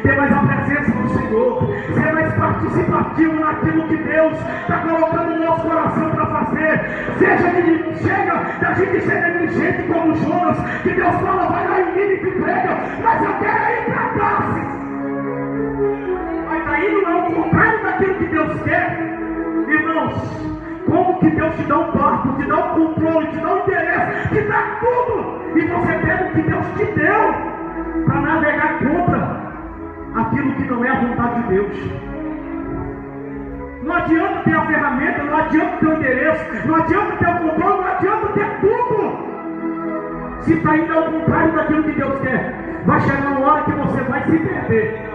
ter mais a presença do Senhor, ser mais participativo naquilo que Deus está colocando no nosso coração para fazer. Chega da gente ser negligente como Jonas, que Deus fala, vai lá em Nínive e prega, mas eu quero ir para Tarsis. Mas está indo ao contrário daquilo que Deus quer. Irmãos, como que Deus te dá um barco, te dá um controle, te dá um interesse, te dá tudo, e você pega o que Deus te deu para navegar contra aquilo que não é a vontade de Deus. Não adianta ter a ferramenta, não adianta ter o endereço, não adianta ter o controle, não adianta ter tudo, se está indo ao contrário daquilo que Deus quer. Vai chegar uma hora que você vai se perder.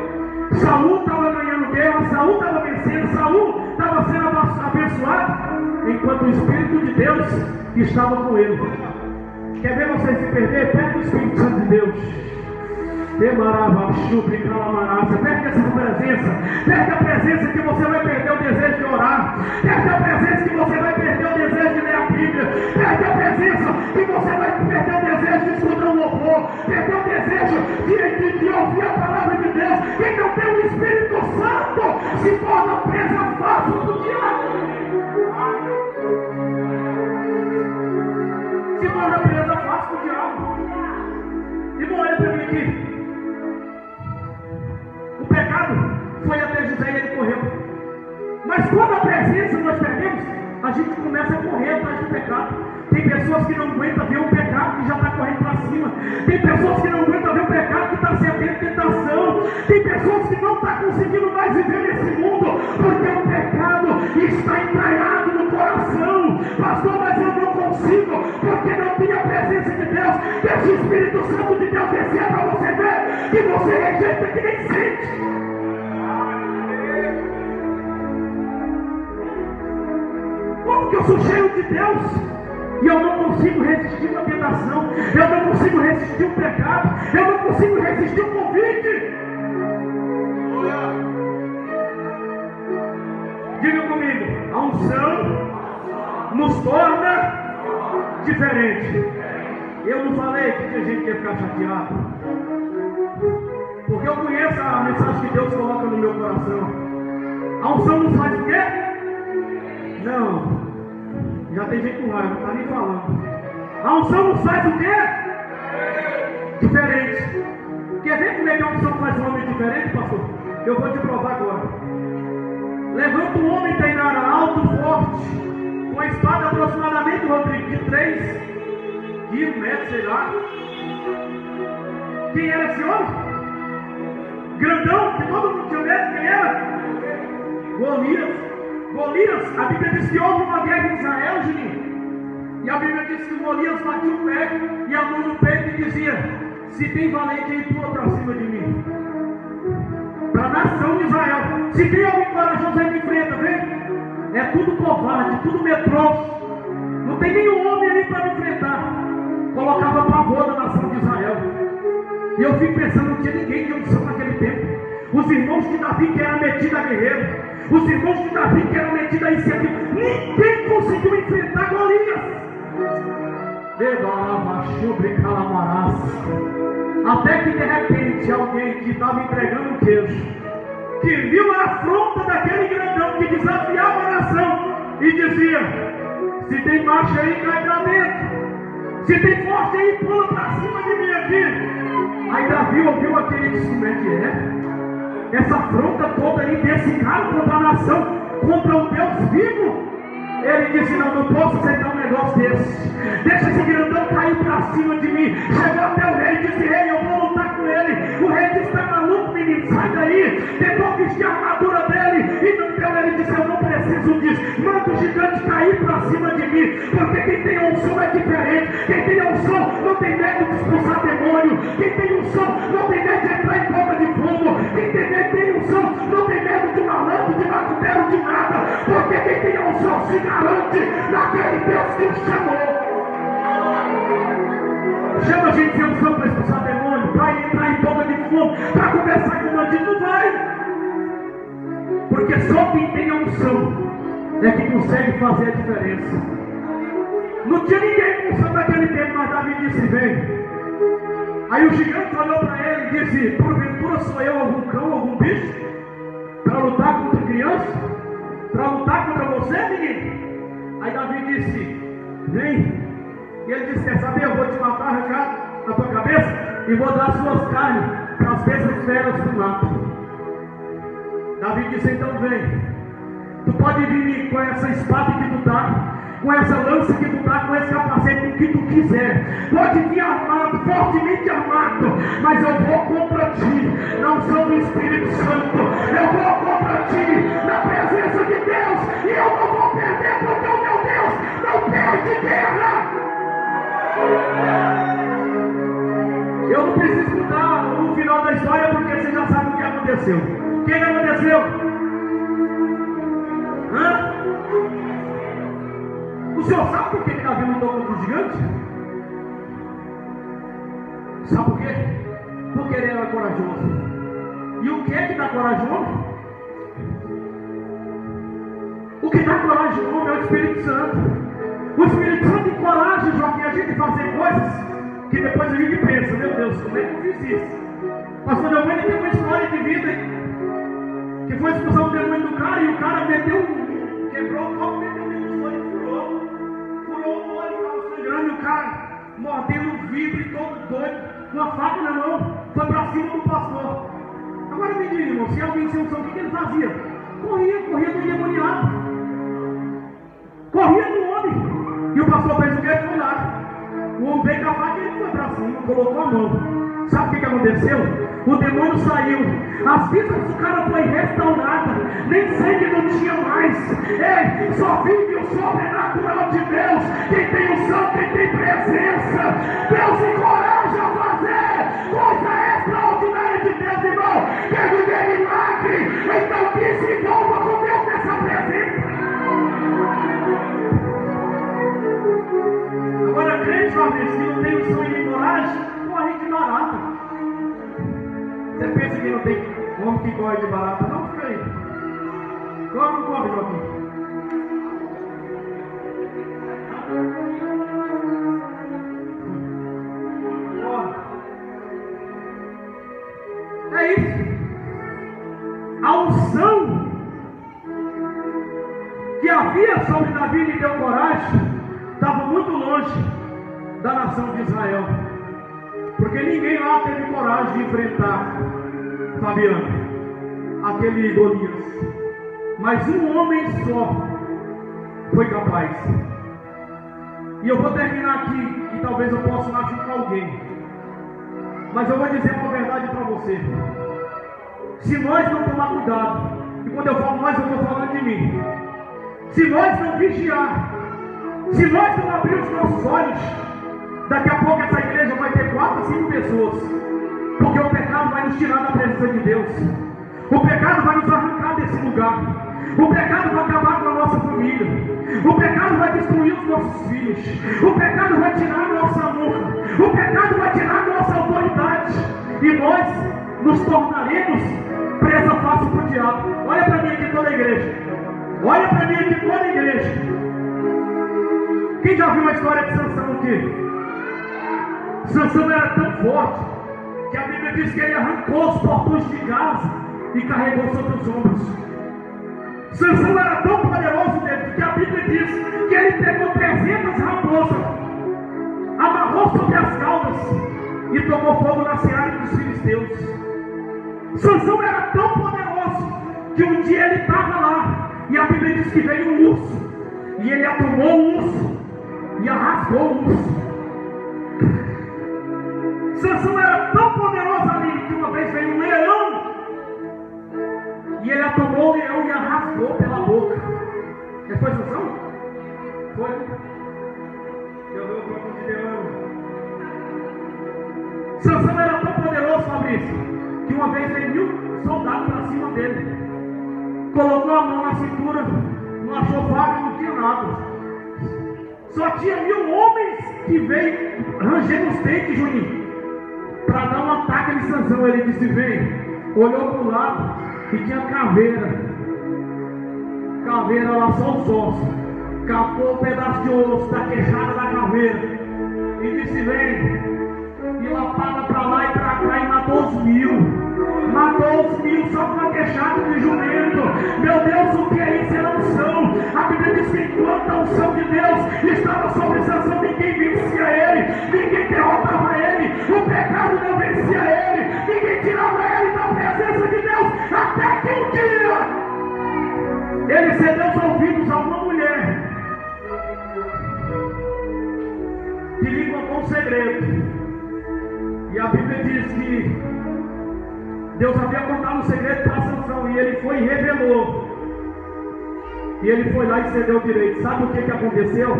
Saul estava ganhando guerra, Saul estava vencendo, Saul estava sendo abençoado, enquanto o Espírito de Deus estava com ele. Quer ver você se perder? Pega o Espírito Santo de Deus. Pega essa presença. Pega a presença que você vai perder o desejo de orar. Pega a presença que você vai perder o desejo de ler a Bíblia. Pega a presença que você vai perder o desejo de escutar um louvor. Pega o desejo de ouvir a palavra de Deus. Quem não tem o Espírito Santo se torna presa fácil do diabo. Se torna presa fácil do diabo. Irmão, olha para mim aqui. O pecado foi até José e ele correu. Mas quando a presença nós perdemos, a gente começa a correr atrás do pecado. Tem pessoas que não aguentam ver o pecado que já está correndo para cima. Tem pessoas que não aguentam ver o pecado que está cedendo tentação. Tem pessoas que não estão conseguindo mais viver nesse mundo, porque o pecado está entalhado no coração. Pastor, mas eu não consigo, porque não tem a presença de Deus. Deixa o Espírito Santo de Deus descer para você ver que você rejeita que nem sente. Como que eu sou cheio de Deus e eu não consigo resistir uma tentação, eu não consigo resistir um pecado, eu não consigo resistir um convite? Diga comigo, a unção nos torna diferente. Eu não falei que tinha gente que ia ficar chateado, porque eu conheço a mensagem que Deus coloca no meu coração. A unção nos faz o quê? Não, já tem gente com raiva, não está nem falando. A unção nos faz o quê? Diferente. Quer ver como é que a unção faz um homem diferente, pastor? Eu vou te provar agora. Levanta um homem treinado alto, forte, com a espada aproximadamente, Rodrigo, de 3 metros, sei lá. Quem era esse homem? Grandão, que todo mundo tinha medo, quem era? Golias, a Bíblia diz que houve uma guerra em Israel, Juninho. E a Bíblia diz que Golias batia o pé e a mão no peito e dizia: se tem valente aí, pula para cima de mim. Para a nação de Israel. Se tem alguém corajoso aí, me enfrenta, vem. É tudo covarde, tudo medroso. Não tem nenhum homem ali para me enfrentar. Colocava pavor na nação de Israel. E eu fico pensando, não tinha ninguém de unção naquele tempo. Os irmãos de Davi que eram metidos a guerreiro, os irmãos de Davi que eram metidos a iniciativa, ninguém conseguiu enfrentar Golias. Até que de repente alguém que estava entregando queijo, que viu a afronta daquele grandão que desafiava a nação e dizia: se tem macho aí, cai pra dentro. Se tem forte aí, pula pra cima de mim aqui. Aí Davi ouviu aquele e disse: como é que é? Essa afronta toda aí desse cara contra a nação, contra o Deus vivo. Ele disse: não posso aceitar um negócio desse. Deixa esse grandão cair pra cima de mim. Chegou até o rei e disse: rei, eu vou lutar com ele. O rei disse: tá maluco, menino, sai daí. Tentou vestir a armadura dele e não deu. Ele disse: eu não preciso disso. Manda o gigante cair pra cima de mim, porque quem tem unção é diferente. Quem tem unção não tem medo de expulsar demônio. Quem tem unção não tem medo de entrar em boca de fogo. Quem tem unção não tem medo de malandro, de macumbeiro, de nada. Porque quem tem unção se garante naquele Deus que o chamou. Chama a gente de unção para expulsar demônio, para entrar em boca de fogo, para conversar com o bandido, não vai. Por Porque só quem tem a unção é que consegue fazer a diferença. Não tinha ninguém com unção naquele tempo, mas Davi disse: vem. Aí o gigante olhou para ele e disse: porventura sou eu algum cão, algum bicho, para lutar contra criança? Para lutar contra você, menino? Aí Davi disse: vem. E ele disse: quer saber, eu vou te matar, arrancar a tua cabeça e vou dar as suas carnes para as bestas feras do mato. Davi disse: então vem. Tu pode vir com essa espada que tu tá, com essa lança que tu tá, com esse capacete, com o que tu quiser. Pode vir armado, fortemente armado, mas eu vou contra ti, na unção do Espírito Santo. Eu vou contra ti, na presença de Deus, e eu não vou perder, porque o meu Deus não perde guerra. Eu não preciso contar o final da história, porque você já sabe o que aconteceu. O que aconteceu? O senhor sabe por que Davi lutou contra o gigante? Sabe por quê? Porque ele era corajoso. E o que é que dá coragem ao homem? O que dá coragem ao homem é o Espírito Santo. O Espírito Santo tem coragem, Joaquim, a gente fazer coisas que depois a gente pensa: meu Deus, como é que eu fiz isso? Pastor Giovanni tem uma história de vida que foi expulsar o demônio do cara, e o cara quebrou o copo, meteu dentro do sonho e furou o olho, estava sangrando, e o cara mordendo o vidro e todo doido, com uma faca na mão, foi para cima do pastor. Agora me diga, irmão, se alguém sem unção, o que ele fazia? Corria do endemoniado, corria do homem, e o pastor fez o que? Foi lá. O homem veio com a faca e ele foi para cima, colocou a mão. Sabe o que aconteceu? O demônio saiu, as vistas do cara foi restaurada, nem sangue não tinha mais. Ei, só vive o sobrenatural de Deus quem tem unção, quem tem presença. Deus encoraja a fazer coisa extraordinária de Deus, irmão. Quer viver milagre? Então desenvolva com Deus nessa presença. Agora, crente, Fabrício, que não tem unção e nem coragem, corre de barata. Você pensa que não tem homem que corre de barata? Não, fica aí. Corre ou não corre, Joaquim? Corre. É isso. A unção que havia sobre Davi lhe deu coragem, estava muito longe da nação de Israel. Porque ninguém lá teve coragem de enfrentar Fabiano, aquele Golias. Mas um homem só foi capaz. E eu vou terminar aqui, e talvez eu possa machucar alguém. Mas eu vou dizer uma verdade para você. Se nós não tomar cuidado, e quando eu falo nós, eu estou falando de mim. Se nós não vigiar, se nós não abrir os nossos olhos, daqui a pouco essa igreja vai ter 4 a 5 pessoas. Porque o pecado vai nos tirar da presença de Deus. O pecado vai nos arrancar desse lugar. O pecado vai acabar com a nossa família. O pecado vai destruir os nossos filhos. O pecado vai tirar a nossa honra. O pecado vai tirar a nossa autoridade. E nós nos tornaremos presa fácil para o diabo. Olha para mim aqui toda a igreja. Olha para mim aqui toda a igreja. Quem já viu a história de Sansão aqui? Sansão era tão forte que a Bíblia diz que ele arrancou os portões de Gaza e carregou sobre os ombros. Sansão era tão poderoso que a Bíblia diz que ele pegou 300 raposas, amarrou sobre as caudas e tomou fogo na seara dos filisteus. Sansão era tão poderoso que um dia ele estava lá e a Bíblia diz que veio um urso e ele atomou o urso e arrasou o urso. Sansão era tão poderoso ali que uma vez veio um leão e ele atomou o leão e arrasou pela boca. Foi Sansão? Foi. Eu dou o corpo de leão. Sansão era tão poderoso, Fabrício, que uma vez veio 1000 soldados para cima dele. Colocou a mão na cintura, não achou faca, não tinha nada. Só tinha 1000 homens que veio rangendo os dentes, Juninho, para dar um ataque em Sansão. Ele disse: vem. Olhou para o lado e tinha caveira caveira lá, só os ossos. Capou um pedaço de osso da queixada da caveira e disse: vem. E lapada para lá e para cá e matou os 1000. Matou os 1000 só com a queixada de jumento. Meu Deus, o que é isso? Era unção. A Bíblia diz que enquanto a unção de Deus estava sobre Sansão, ninguém vencia ele, ninguém derrotava ele, o pecado não vencia ele, ninguém tirava ele da presença de Deus, até que um dia ele cedeu os ouvidos a uma mulher que lhe contou um segredo. E a Bíblia diz que Deus havia contado um segredo para Sansão, e ele foi e revelou. E ele foi lá e cedeu o direito. Sabe o que aconteceu?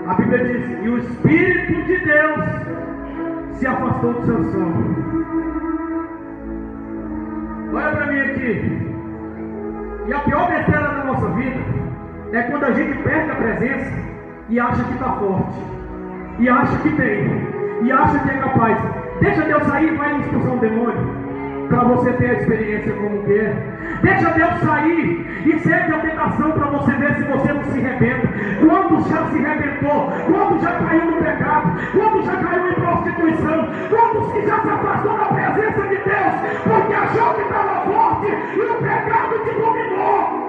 A Bíblia diz: e o Espírito de Deus se afastou de Sansão. Olha para mim aqui. E a pior besteira da nossa vida é quando a gente perde a presença e acha que está forte, e acha que tem, e acha que é capaz. Deixa Deus sair e vai expulsar um demônio, para você ter a experiência como que é. Deixa Deus sair e ser de tentação para você ver se você não se arrebenta. Quando já se arrebentou, quando já caiu no pecado, quando já caiu em prostituição, quando já se afastou da presença de Deus, porque achou que estava forte e o pecado te dominou.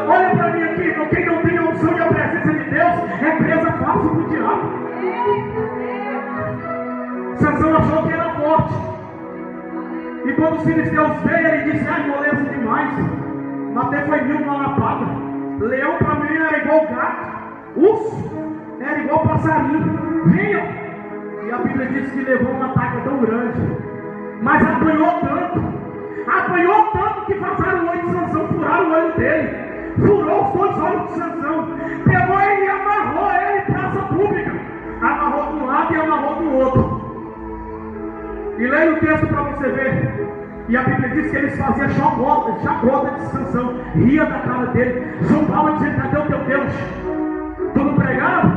Olha para mim aqui, quem não tem a unção e a presença de Deus é presa fácil para o diabo. Sansão achou que era forte. E quando os filisteus veio, ele disse: ai, moleza demais. Até foi 1000 numa lapada. Leão para mim era igual gato. Urso era igual passarinho. Venham. E a Bíblia diz que levou uma ataque tão grande, mas apanhou tanto que passaram o olho de Sansão, furaram o olho dele, furou os 2 olhos de Sansão, pegou ele e amarrou ele em praça pública, amarrou de um lado e amarrou do outro. E leia o texto para você ver. E a Bíblia diz que eles faziam chacota de Sansão, ria da cara dele, zombava dizendo: cadê o teu Deus? Tu não pregava?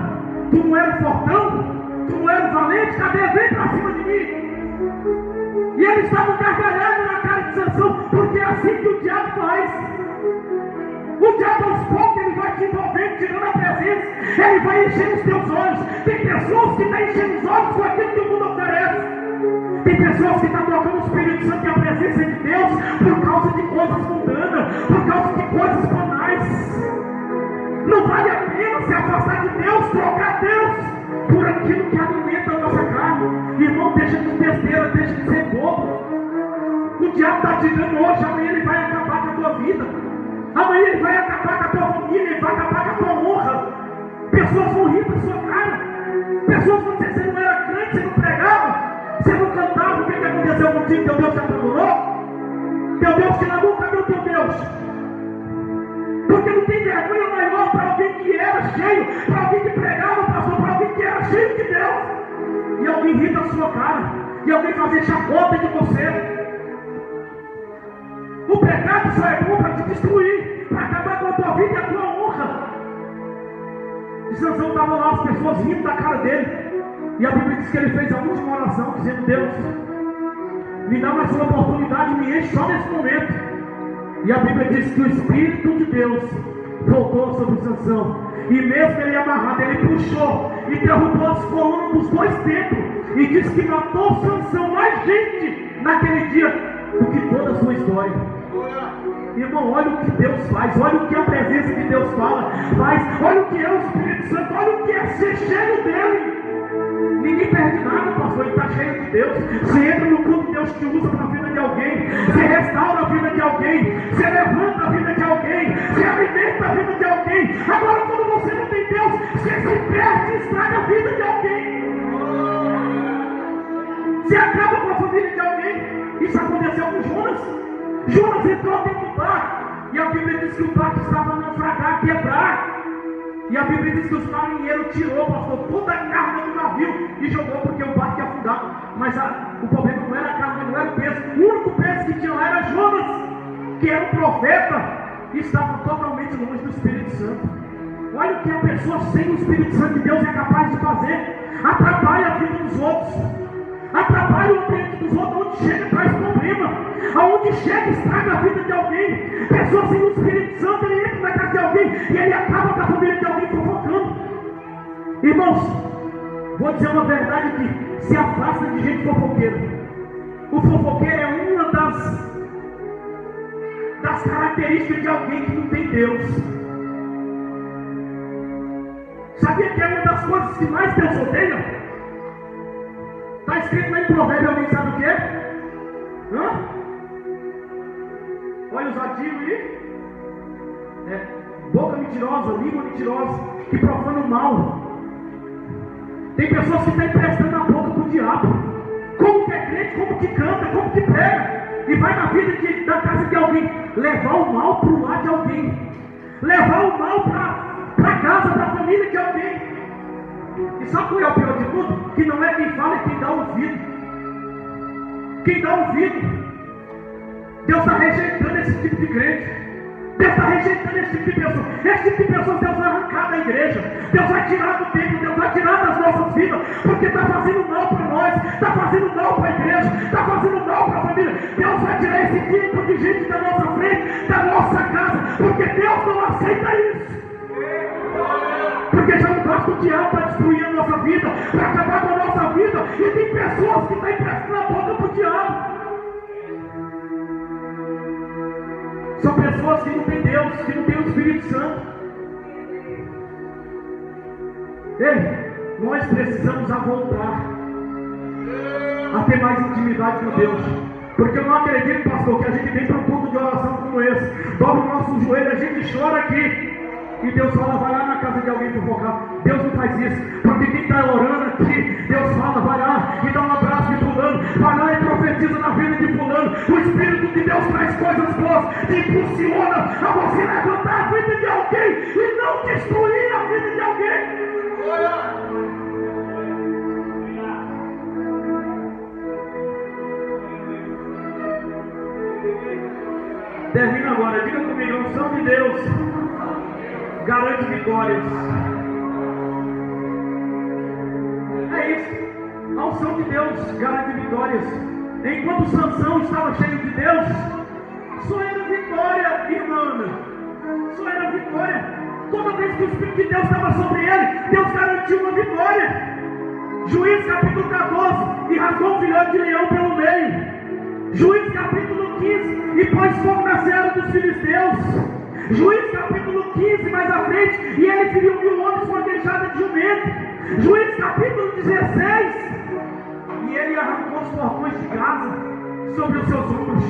Tu não era fortão? Tu não era valente? Cadê? Vem para cima de mim. E eles estavam gargalhando na cara de Sansão, porque é assim que o diabo faz. O diabo, aos poucos, ele vai te envolvendo, tirando a presença, ele vai enchendo os teus olhos. Tem pessoas que estão enchendo os olhos com aquilo que o mundo oferece. Tem pessoas que estão trocando o Espírito Santo e a presença de Deus por causa de coisas mundanas, por causa de coisas banais. Não vale a pena se afastar de Deus, trocar Deus por aquilo que alimenta a nossa carne. Irmão, deixa de besteira, deixa de ser bobo. O diabo está te dando hoje, amanhã ele vai acabar com a tua vida. Amanhã ele vai acabar com a tua família, ele vai acabar com a tua honra. Pessoas vão rir da sua cara. Pessoas vão dizer: você não era crente, você não pregava, você não cantava. O que aconteceu contigo? Teu Deus te abandonou? Teu Deus te largou? Cadê o teu Deus? Porque não tem vergonha maior para alguém que era cheio, para alguém que pregava, pastor, para alguém que era cheio de Deus, e alguém rir da sua cara, e alguém fazer chacota de você. O pecado só é bom para te destruir, para acabar com a tua vida e a tua honra. E Sansão estava lá, as pessoas rindo da cara dele. E a Bíblia diz que ele fez a última oração, dizendo: Deus, me dá mais uma oportunidade, me enche só nesse momento. E a Bíblia diz que o Espírito de Deus voltou sobre Sansão. E mesmo ele amarrado, ele puxou e derrubou as colunas dos 2 templos. E diz que matou Sansão mais gente naquele dia do que toda a sua história. Irmão, olha o que Deus faz, olha o que a presença de Deus faz, olha o que é o Espírito Santo, olha o que é ser cheio dele. Ninguém perde nada, pastor, ele está cheio de Deus. Você entra no culto, Deus te usa para a vida de alguém, você restaura a vida de alguém, você levanta a vida de alguém, você alimenta a vida de alguém. Agora, quando você não tem Deus, você se perde e estraga a vida de alguém. Você acaba com a família de alguém. Isso aconteceu com Jonas. Jonas entrou dentro do barco, e a Bíblia diz que o barco estava a naufragar, quebrar. E a Bíblia diz que os marinheiros tirou, pastor, toda a carga do navio e jogou, porque o barco ia afundar. Mas o problema não era a carga, não era o peso. O único peso que tinha lá era Jonas, que era um profeta, e estava totalmente longe do Espírito Santo. Olha o que a pessoa sem o Espírito Santo de Deus é capaz de fazer. Atrapalha a vida dos outros, atrapalha o ambiente dos outros. Onde chega traz problema, aonde chega estraga a vida de alguém. Pessoas sem o Espírito Santo ele entra na casa de alguém e ele acaba com a família de alguém fofocando. Irmãos, vou dizer uma verdade que se afasta de gente fofoqueira. O fofoqueiro é uma das características de alguém que não tem Deus. Sabia que é uma das coisas que mais Deus odeia? Está escrito lá em Provérbio, alguém sabe o que é? Olha os ativos aí. Boca mentirosa, língua mentirosa, que profana o mal. Tem pessoas que estão emprestando a boca para o diabo. Como que é crente, como que canta, como que prega. E vai na vida da casa de alguém. Levar o mal para o lar de alguém. Levar o mal para a casa, para a família de alguém. E sabe qual é o pior de tudo? Que não é quem fala, é quem dá ouvido. Quem dá ouvido. Deus está rejeitando esse tipo de crente. Deus está rejeitando esse tipo de pessoa. Esse tipo de pessoa Deus vai arrancar da igreja. Deus vai tirar do templo. Deus vai tirar das nossas vidas. Porque está fazendo mal para nós. Está fazendo mal para a igreja. Está fazendo mal para a família. Deus vai tirar esse tipo de gente da nossa frente, da nossa casa. Porque Deus não aceita isso. Porque já não basta o diabo para destruir a nossa vida, para acabar com a nossa vida. E tem pessoas que estão emprestando a boca para o diabo. São pessoas que não têm Deus, que não têm o Espírito Santo. Ei, nós precisamos voltar a ter mais intimidade com Deus. Porque eu não acredito, pastor, que a gente vem para um culto de oração como esse, dobra o nosso joelho, a gente chora aqui. E Deus fala, vai lá na casa de alguém fofocar. Deus não faz isso. Porque quem está orando aqui, Deus fala, vai lá e dá um abraço de fulano. Vai lá e profetiza na vida de fulano. O Espírito de Deus traz coisas boas, que impulsiona a você levantar a vida de alguém e não destruir a vida de alguém. Termina agora, diga comigo, a unção de Deus garante vitórias. É isso. A unção de Deus garante vitórias. Enquanto Sansão estava cheio de Deus, só era vitória, irmã. Só era vitória. Toda vez que o Espírito de Deus estava sobre ele, Deus garantiu uma vitória. Juízes capítulo 14, e rasgou um filhote de leão pelo meio. Juízes capítulo 15, e pôs fogo na seara dos filisteus. Juízes capítulo 15, mais à frente, e ele feriu 1000 homens com a queixada de jumento. Juízes capítulo 16, e ele arrancou os portões de casa sobre os seus ombros.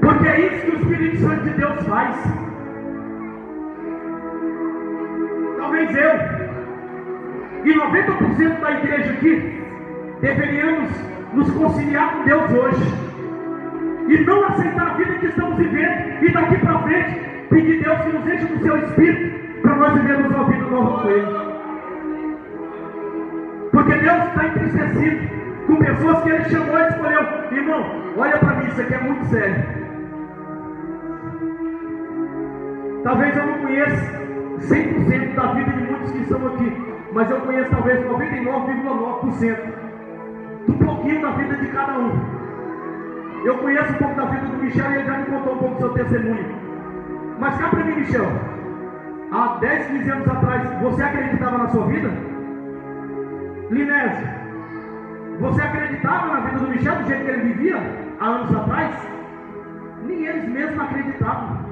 Porque é isso que o Espírito Santo de Deus faz. Talvez eu e 90% da igreja aqui deveríamos nos conciliar com Deus hoje e não aceitar a vida que estamos vivendo, e daqui para frente pedir a Deus que nos enche do seu Espírito para nós vivermos uma vida nova com Ele. Porque Deus está entristecido com pessoas que Ele chamou e escolheu. Irmão, olha para mim, isso aqui é muito sério. Talvez eu não conheça 100% da vida de muitos que estão aqui, mas eu conheço talvez 99,9% do pouquinho da vida de cada um. Eu conheço um pouco da vida do Michel e ele já me contou um pouco do seu testemunho. Mas cá para mim, Michel, há 10, 15 anos atrás, você acreditava na sua vida? Linésio, você acreditava na vida do Michel do jeito que ele vivia há anos atrás? Nem eles mesmos acreditavam.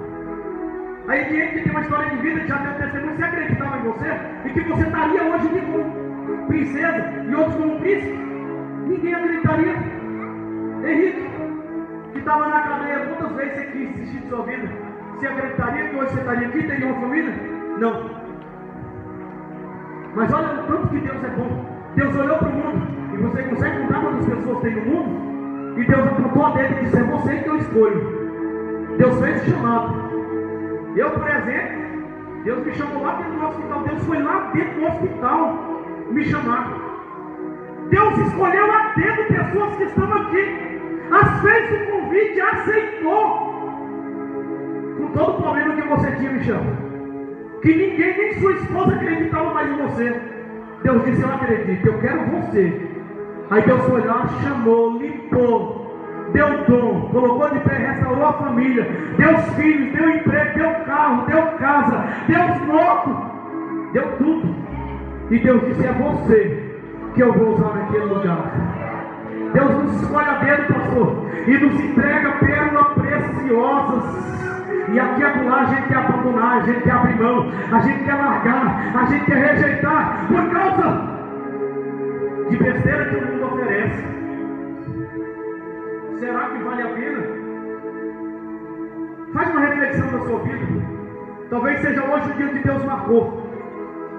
Aí tem gente que tem uma história de vida, que já tem um testemunho, você acreditava em você? E que você estaria hoje aqui como princesa e outros como príncipe? Ninguém acreditaria. Henrique, que estava na cadeia, quantas vezes você quis desistir de sua vida? Você acreditaria que hoje você estaria aqui, teria uma família? Não. Mas olha o tanto que Deus é bom. Deus olhou para o mundo, e você consegue contar quantas pessoas tem no mundo? E Deus apontou a dedo e disse, é você que eu escolho. Deus fez o chamado. Eu, por exemplo, Deus me chamou lá dentro do hospital. Deus foi lá dentro do hospital me chamar. Deus escolheu lá dentro pessoas que estão aqui. As fez o convite, aceitou. Com todo o problema que você tinha, Michel, que ninguém, nem sua esposa acreditava mais em você. Deus disse, eu acredito, eu quero você. Aí Deus foi lá, chamou, limpou, deu dom, colocou de pé, restaurou a família, deu os filhos, deu emprego, deu carro, deu casa, deu os motos, deu tudo. E Deus disse: é você que eu vou usar naquele lugar. Deus nos escolhe a dedo, pastor, e nos entrega pérolas preciosas. E aqui acolá a gente quer abandonar, a gente quer abrir mão, a gente quer largar, a gente quer rejeitar por causa de besteira que o mundo oferece. Será que vale a pena? Faz uma reflexão da sua vida. Talvez seja hoje o dia que Deus marcou,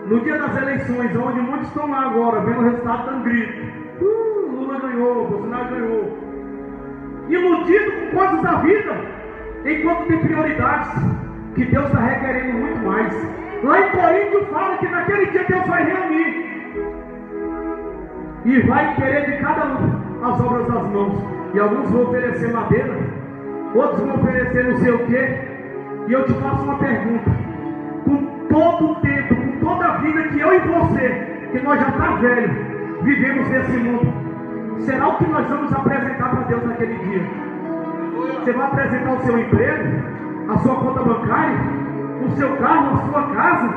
no dia das eleições, onde muitos estão lá agora vendo o resultado, dando grito. Lula ganhou, Bolsonaro ganhou, iludido com coisas da vida, enquanto tem prioridades que Deus está requerendo muito mais. Lá em Coríntios fala que naquele dia Deus vai reunir e vai querer de cada um as obras das mãos. E alguns vão oferecer madeira, outros vão oferecer não sei o quê. E eu te faço uma pergunta: com todo o tempo, com toda a vida que eu e você, que nós já está velho, vivemos nesse mundo, será o que nós vamos apresentar para Deus naquele dia? Você vai apresentar o seu emprego, a sua conta bancária, o seu carro, a sua casa?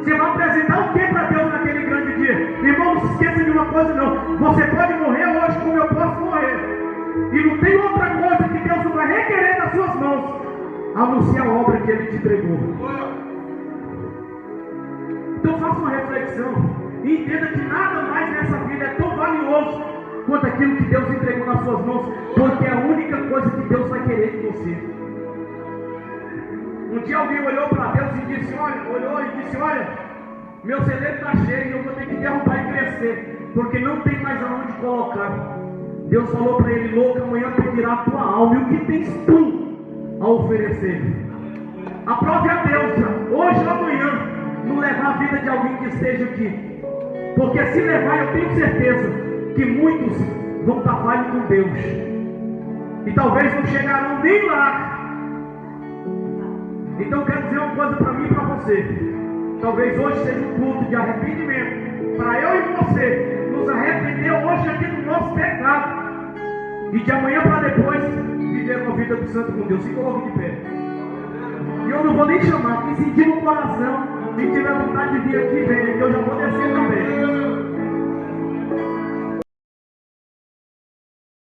Você vai apresentar o que para Deus naquele grande dia? Irmão, não se esqueça de uma coisa não: você pode morrer hoje como eu posso morrer, e não tem outra coisa que Deus não vai requerer das suas mãos, a não ser a obra que Ele te entregou. Então faça uma reflexão e entenda que nada mais nessa vida é tão valioso quanto aquilo que Deus entregou nas suas mãos, porque é a única coisa que Deus vai querer de você. Um dia alguém olhou para Deus e disse: olha, meu celeiro está cheio, eu vou ter que derrubar e crescer, porque não tem mais aonde colocar. Deus falou para ele: louco, amanhã pedirá a tua alma, e o que tens tu a oferecer? Aprove a Deus, hoje ou amanhã, não levar a vida de alguém que esteja aqui, porque se levar, eu tenho certeza que muitos vão estar falhos com Deus, e talvez não chegarão nem lá. Então eu quero dizer uma coisa para mim e para você: talvez hoje seja um culto de arrependimento, para eu e você nos arrepender hoje aqui do nosso pecado, e de amanhã para depois viver uma vida do santo com Deus. Se coloque de pé. E eu não vou nem chamar, quem sentir no coração e tiver vontade de vir aqui, venha, que eu já vou descer